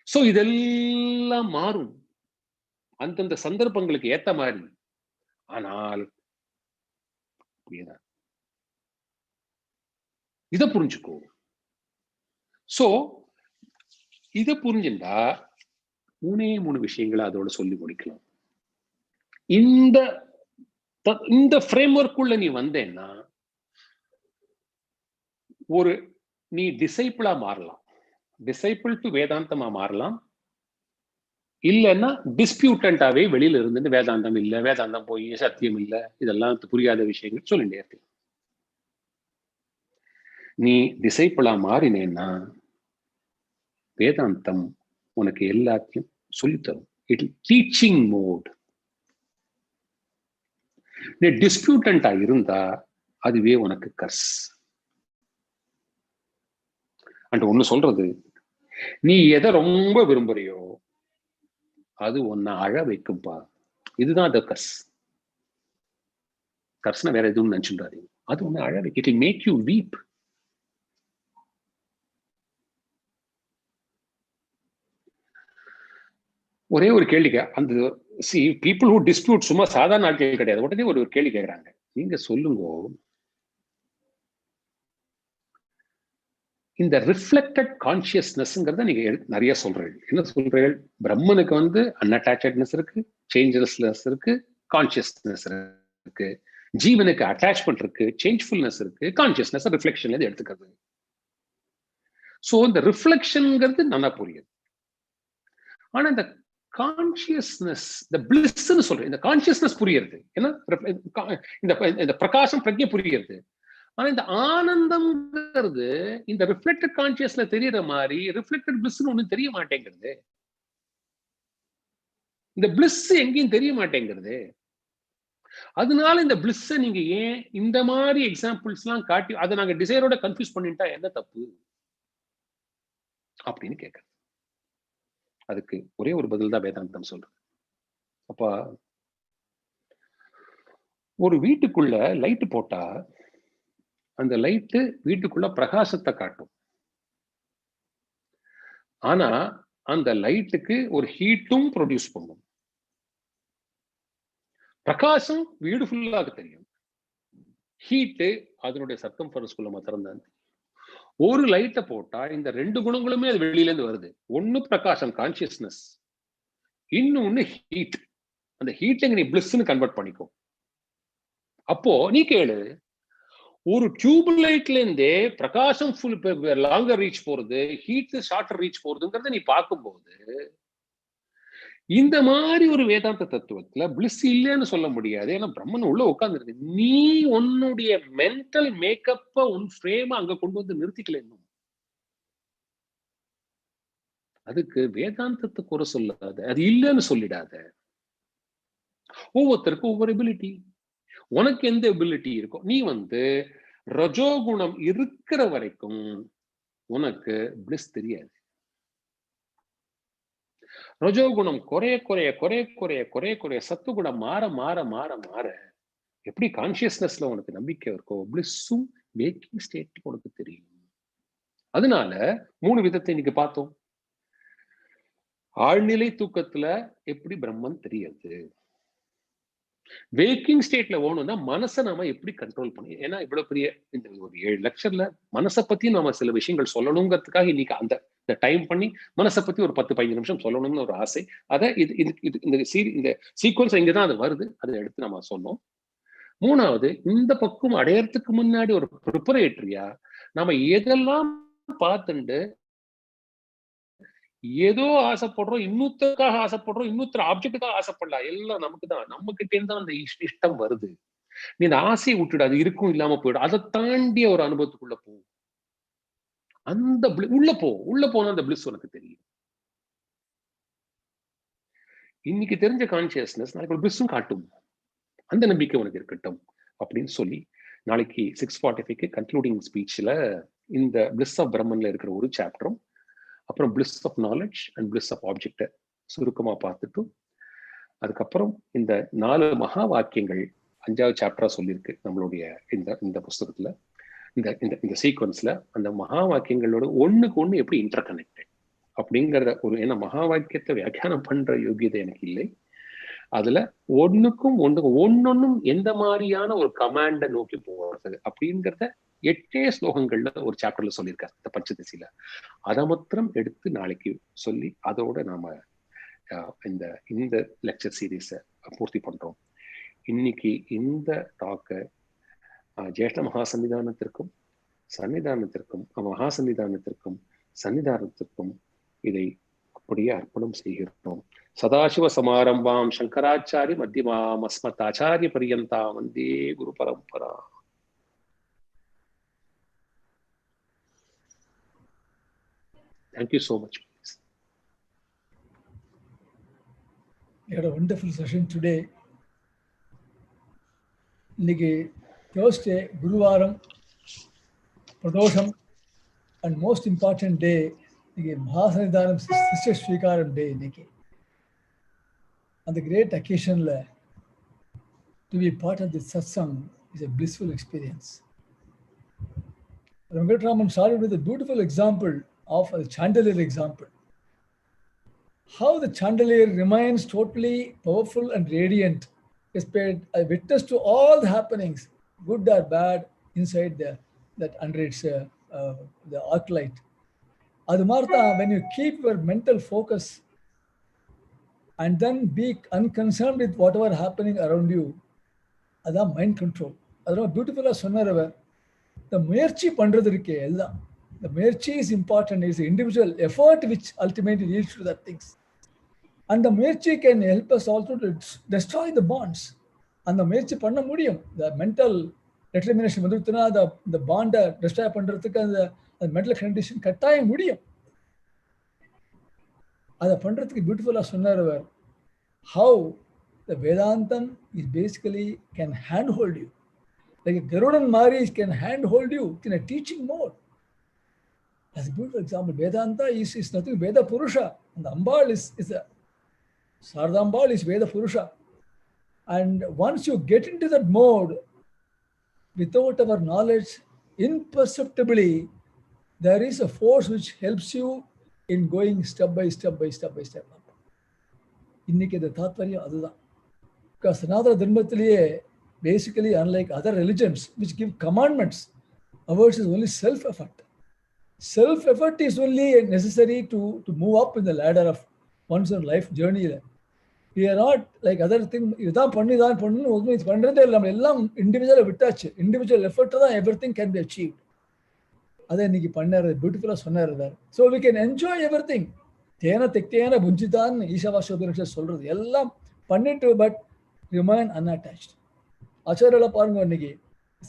சோ இதெல்லாம் மாறும் அந்தந்த சந்தர்ப்பங்களுக்கு ஏத்த மாதிரி. ஆனால் இத புரிஞ்சுக்கோ. சோ இத புரிஞ்சுட்டா 3 விஷயங்களை அதோட சொல்லி முடிக்கலாம். இந்த ஃப்ரேம்வொர்க் உள்ள நீ வந்தேன்னா நீ டிசைபிளா மாறலாம், டிசைபிள் டு வேதாந்தமா மாறலாம். இல்லைன்னா டிஸ்பியூட்டன்டாவே வெளியில இருந்து வேதாந்தம் இல்ல, வேதாந்தம் போய் சத்தியம் இல்ல, இதெல்லாம் புரியாத விஷயங்கள் சொல்லிட்டே இருக்கு. நீ டிசைபிளா மாறினேன்னா வேதாந்தம் உனக்கு எல்லாத்தையும் சொல்லித்தரும். It teaching mode. நீ டிஸ்பியூட்டன்டா இருந்தா அதுவே உனக்கு கர்ஸ். அண்ட் ஒண்ணு சொல்றது, நீ எதை ரொம்ப விரும்புறியோ அது உன்னை அழ வைக்கும்பா. இதுதான் அந்த கர்ஸ். கர்ஸ்னா வேற எதுவும் நினைச்சுடாது. அது உன்னை அழ வைக்கும். It will make you வீப். ஒரே ஒரு கேள்விக்க அந்த பீப்புள் ஹூ டிஸ்பியூட் சும்மா சாதாரண ஆட்கள் கிடையாது. உடனே ஒரு கேள்வி கேட்கறாங்க, நீங்க சொல்லுங்க, இந்த ரிஃப்ளெக்டட் கான்சியஸ்னஸ்ங்கிறத நீங்க நிறைய சொல்றீங்க. என்ன சொல்றீங்க? பிரம்மனுக்கு வந்து அன்அட்டாச்சட்னஸ் இருக்கு, சேஞ்சஸ்னஸ் இருக்கு, கான்சியஸ்னஸ் இருக்கு. ஜீவனுக்கு அட்டாச்மெண்ட் இருக்கு, சேஞ்ச்ஃபுல்னஸ் இருக்கு, கான்சியஸ்னஸ் ரிஃப்ளெக்ஷன்ல இருந்து எடுத்துக்கிறது. சோ இந்த ரிஃப்ளெக்ஷன்ங்கிறது நல்லா புரியுது. ஆனா இந்த கான்சியஸ்னஸ், இந்த பிளிஸ்ன்னு சொல்றேன், இந்த கான்சியஸ்னஸ் புரியுது. ஏன்னா இந்த பிரகாசம் பிரஜை புரியுது. ஆனா இந்த ஆனந்தம்ங்கிறது இந்த ரிஃப்ளெக்டட் கான்சியஸ்ல தெரியற மாதிரி ரிஃப்ளெக்டட் பிளிஸ்ன்னு ஒண்ணு தெரிய மாட்டேங்கிறது. இந்த பிளிஸ் எங்கேயும் தெரிய மாட்டேங்கிறது. அதனால இந்த பிளிஸ் நீங்க ஏன் இந்த மாதிரி எக்ஸாம்பிள்ஸ் எல்லாம் காட்டி அதை நாங்க டிசைரோட கன்ஃபியூஸ் பண்ணிட்டா என்ன தப்பு அப்படின்னு கேட்கறது. அதுக்கு ஒரே ஒரு பதில் தான் வேதாந்தம் சொல்றது. அப்ப ஒரு வீட்டுக்குள்ள லைட் போட்டா அந்த லைட்டு வீட்டுக்குள்ள பிரகாசத்தை காட்டும். ஆனா அந்த லைட்டுக்கு ஒரு ஹீட்டும் ப்ரொடியூஸ் பண்ணும். பிரகாசம் வீடு ஃபுல்லாக தெரியும், ஹீட்டு அதனுடைய சர்க்கம்ஃபரன்ஸ்குள்ள மாத்திரம் தான். ஒரு லைட்டை போட்டா இந்த 2 குணங்களுமே அது வெளியில இருந்து வருது. ஒண்ணு பிரகாசம் கான்சியஸ்னஸ், இன்னொன்னு ஹீட். அந்த ஹீட்டை நீ பிளிஸ்ன்னு கன்வெர்ட் பண்ணிக்கோ. அப்போ நீ கேளு, ஒரு டியூப் லைட்ல இருந்தே பிரகாசம் ஃபுல் லாங்கர் ரீச் போறது, ஹீட் ஷார்ட்டர் ரீச் போறதுங்கிறத நீ பார்க்கும்போது இந்த மாதிரி ஒரு வேதாந்த தத்துவத்துல பிளிஸ் இல்லைன்னு சொல்ல முடியாது. ஏன்னா பிரம்மன் உள்ள உட்கார்ந்து இருக்கு. நீ உன்னுடைய மென்டல் மேக்கப்ப உன் ஃப்ரேம் அங்க கொண்டு வந்து நிறுத்திக்கல. இன்னும் அதுக்கு வேதாந்தத்தை குறை சொல்லாத, அது இல்லைன்னு சொல்லிடாத. ஒவ்வொருத்தருக்கும் ஒவ்வொரு எபிலிட்டி. உனக்கு எந்த எபிலிட்டி இருக்கோ, நீ ரஜோகுணம் இருக்கிற வரைக்கும் உனக்கு பிளிஸ் தெரியாது. ரஜோகுணம் குறைய குறைய குறைய குறைய குறைய குறைய சத்துகுணம் மாற மாற மாற மாற எப்படி கான்சியஸ்னஸ்ல உனக்கு நம்பிக்கை இருக்கோ, பிளிஸ்ஸும் வேக்கிங் ஸ்டேட் உனக்கு தெரியும். அதனால 3 விதத்தை இன்னைக்கு பார்த்தோம். ஆழ்நிலை தூக்கத்துல எப்படி பிரம்மன் தெரியாது, வேக்கிங் ஸ்டேட்ல ஓணும்னா மனசை நாம எப்படி கண்ட்ரோல் பண்ணி. ஏன்னா இவ்வளவு பெரிய இந்த ஒரு 7 லெக்சர்ல மனசை பத்தி நாம சில விஷயங்கள் சொல்லணுங்கிறதுக்காக இன்னைக்கு அந்த டைம் பண்ணி மனசை பத்தி ஒரு 10-15 நிமிஷம் சொல்லணும்னு ஒரு ஆசை. அதை இந்த சீக்வன்ஸ் இங்கதான் அது வருது, அதை எடுத்து நம்ம சொன்னோம். 3வது, இந்த பக்கம் அடையறதுக்கு முன்னாடி ஒரு ப்ரிப்பரேட்டரியா நாம எதெல்லாம் பார்த்துண்டு ஏதோ ஆசைப்படுறோம், இன்னொருத்தருக்காக ஆசைப்படுறோம், இன்னொருத்தர் ஆப்ஜெக்டுக்காக ஆசைப்படலாம். எல்லாம் நமக்கு தான், நம்ம கிட்டே தான் அந்த இஷ்டம் வருது. நீ இந்த ஆசையை விட்டுடு, அது இருக்கும் இல்லாம போயிடும். அதை தாண்டிய ஒரு அனுபவத்துக்குள்ள போ, அந்த உள்ள போனா அந்த பிளிஸ் உனக்கு தெரியும். இன்னைக்கு தெரிஞ்ச கான்சியஸ்னஸ் நாளைக்கு ஒரு பிளிஸும் காட்டும். அந்த நம்பிக்கை உனக்கு இருக்கட்டும் அப்படின்னு சொல்லி நாளைக்கு 6:45க்கு கன்க்ளூடிங் ஸ்பீச்ல இந்த பிளிஸ் ஆஃப் பிரம்மன்ல இருக்கிற ஒரு சாப்டரும், அப்புறம் bliss of knowledge and bliss of ஆப்ஜெக்டை சுருக்கமா பார்த்துட்டு, அதுக்கப்புறம் இந்த 4 மகா வாக்கியங்கள் 5வது சாப்டரா சொல்லியிருக்கு நம்மளுடைய இந்த புஸ்தகத்துல. இந்த சீக்வன்ஸ்ல அந்த மகா வாக்கியங்களோட ஒண்ணுக்கு ஒண்ணு எப்படி இன்டர் கனெக்டட் அப்படிங்கிறத ஏன்னா மகா வாக்கியத்தை வியாக்கியானம் பண்ற யோகியதை எனக்கு இல்லை. அதுல ஒன்னொன்னும் எந்த மாதிரியான ஒரு கமாண்ட நோக்கி போகிறது அப்படிங்கிறத 8 ஸ்லோகங்கள்ல ஒரு சாப்டர்ல சொல்லியிருக்காரு இந்த பஞ்சதசியில. அதை மாத்திரம் எடுத்து நாளைக்கு சொல்லி அதோட நாம இந்த லெக்சர் சீரீஸை பூர்த்தி பண்றோம். இன்னைக்கு இந்த டாக்கை ஜேஷ்ட மகாசன்னிதானத்திற்கும் சன்னிதானத்திற்கும் இதை அப்படியே அர்ப்பணம் செய்கிறோம். சதாசிவ சமாரம்பாம் சங்கராச்சாரிய மத்தியமாம் அஸ்மதாச்சாரிய பரியந்தாம் வந்தே குரு பரம்பரா. Thank you so much. We had a wonderful session today. இன்னைக்கு Thursday, குருவாரம், Pradosham, and most important day, இன்னைக்கு மகாசன்னிதானம் சிஷ்ய ஸ்வீகாரம் டே. இன்னைக்கு அந்த great occasionல to be part of this satsang is a blissful experience. Venkataraman started with a beautiful example of a chandelier example. How the chandelier remains totally powerful and radiant, is paid a witness to all the happenings, good or bad, inside that under its the arc light. Adu martha, when you keep your mental focus and then be unconcerned with whatever happening around you, adha mind control. Adha beautiful ah sonnaru. The muerchi pandrathu irukke ellam. The muerchi is important. It's the individual effort which ultimately leads to that things. And the muerchi can help us also to destroy the bonds. And the muerchi panna mudiyum. The mental determination vanduthuna the bond destroy pandradhukku the mental condition kattaya mudiyum. Adha pandradhukku beautiful ah sonnaru. How the Vedantam is basically can handhold you. Like a Garudan Maharaj can handhold you in a teaching mode. That's a beautiful example. Vedanta is nothing. Veda Purusha. And the Ambal is a Sardambal is Veda Purusha. And once you get into that mode, without our knowledge, imperceptibly, there is a force which helps you in going step by step by step by step. இன்னைக்கு இந்த தாத்பரியம் அதுதான். Because Sanatana Dharmathiliye, basically unlike other religions which give commandments, ours is only self-effort. Self-effort is only necessary to move up in the ladder of one's own life journey. We are not like other thing. Idhaan pannu இது பண்றதே இல்லை. நம்ம எல்லாம் இண்டிவிஜுவலாக விட்டாச்சு. Individual effort தான் everything can be achieved. அதை இன்னைக்கு பண்ணாரு, பியூட்டிஃபுல்லாக சொன்னார். So we can enjoy everything. தேன தெக்தேன புஞ்சிதான் ஈஷாவாஸ்ய உபனிஷத் சொல்றது. எல்லாம் பண்ணிட்டு பட் ரிமைன் அன்அட்டாச்ட். ஆச்சாரியால பாருங்க, இன்னைக்கு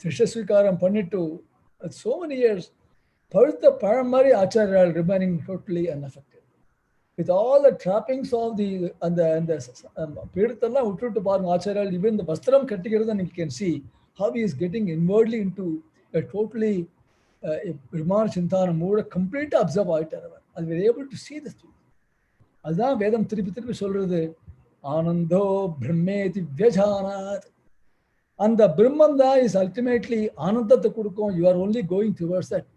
சிஷ்ய ஸ்வீகாரம் பண்ணிட்டு so many years பழுத்த பழம் மாதிரி ஆச்சாரியால் remaining totally unaffected. with all the trappings of the பீடத்தெல்லாம் விட்டுட்டு பாருங்க ஆச்சாரியால், even the வஸ்திரம் கட்டிக்கிறத you can see how he is getting inwardly into a totally Brahmana Chintana mode, completely observe ஆயிட்டார் அவர். And we are able to see this. அதுதான் வேதம் திருப்பி திருப்பி சொல்றது, ஆனந்தோ பிரம்மேதி வியஜானாத். அந்த பிரம்மம் தான் இஸ் அல்டிமேட்லி ஆனந்தத்தை கொடுக்கும். You are only going towards that.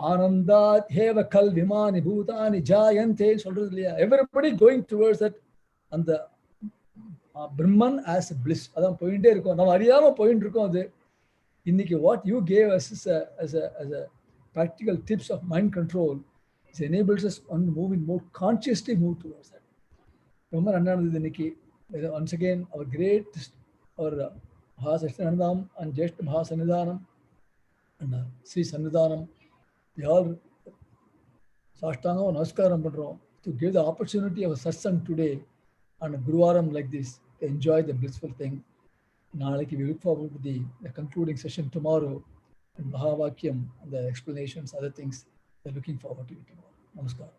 ஆனந்தாத் ஹேவ கல் விமானி பூதானி ஜாயந்தே சொல்றது இல்லையா? Everybody going towards that. அந்த பிரம்மன் ஆஸ் பிளிஸ் அதான் போயிட்டே இருக்கும். நம்ம அறியாம போயிட்டு இருக்கோம். அது இன்னைக்கு what you gave us as a practical tips of mind control, it enables us on moving more consciously move towards that. ரொம்ப நல்லா இருந்தது இன்னைக்கு. once again our great our Mahasannidhanam and Jeshta Mahasannidhanam and Sri Sannidhanam, we all Sashtanga Namaskaram பண்றோம் to give the opportunity of a satsang today and a Guruvaram like this to enjoy the blissful thing. நாளைக்கு we look forward to the concluding session tomorrow and Mahavakyam and the explanations, other things. We're looking forward to it tomorrow. Namaskaram.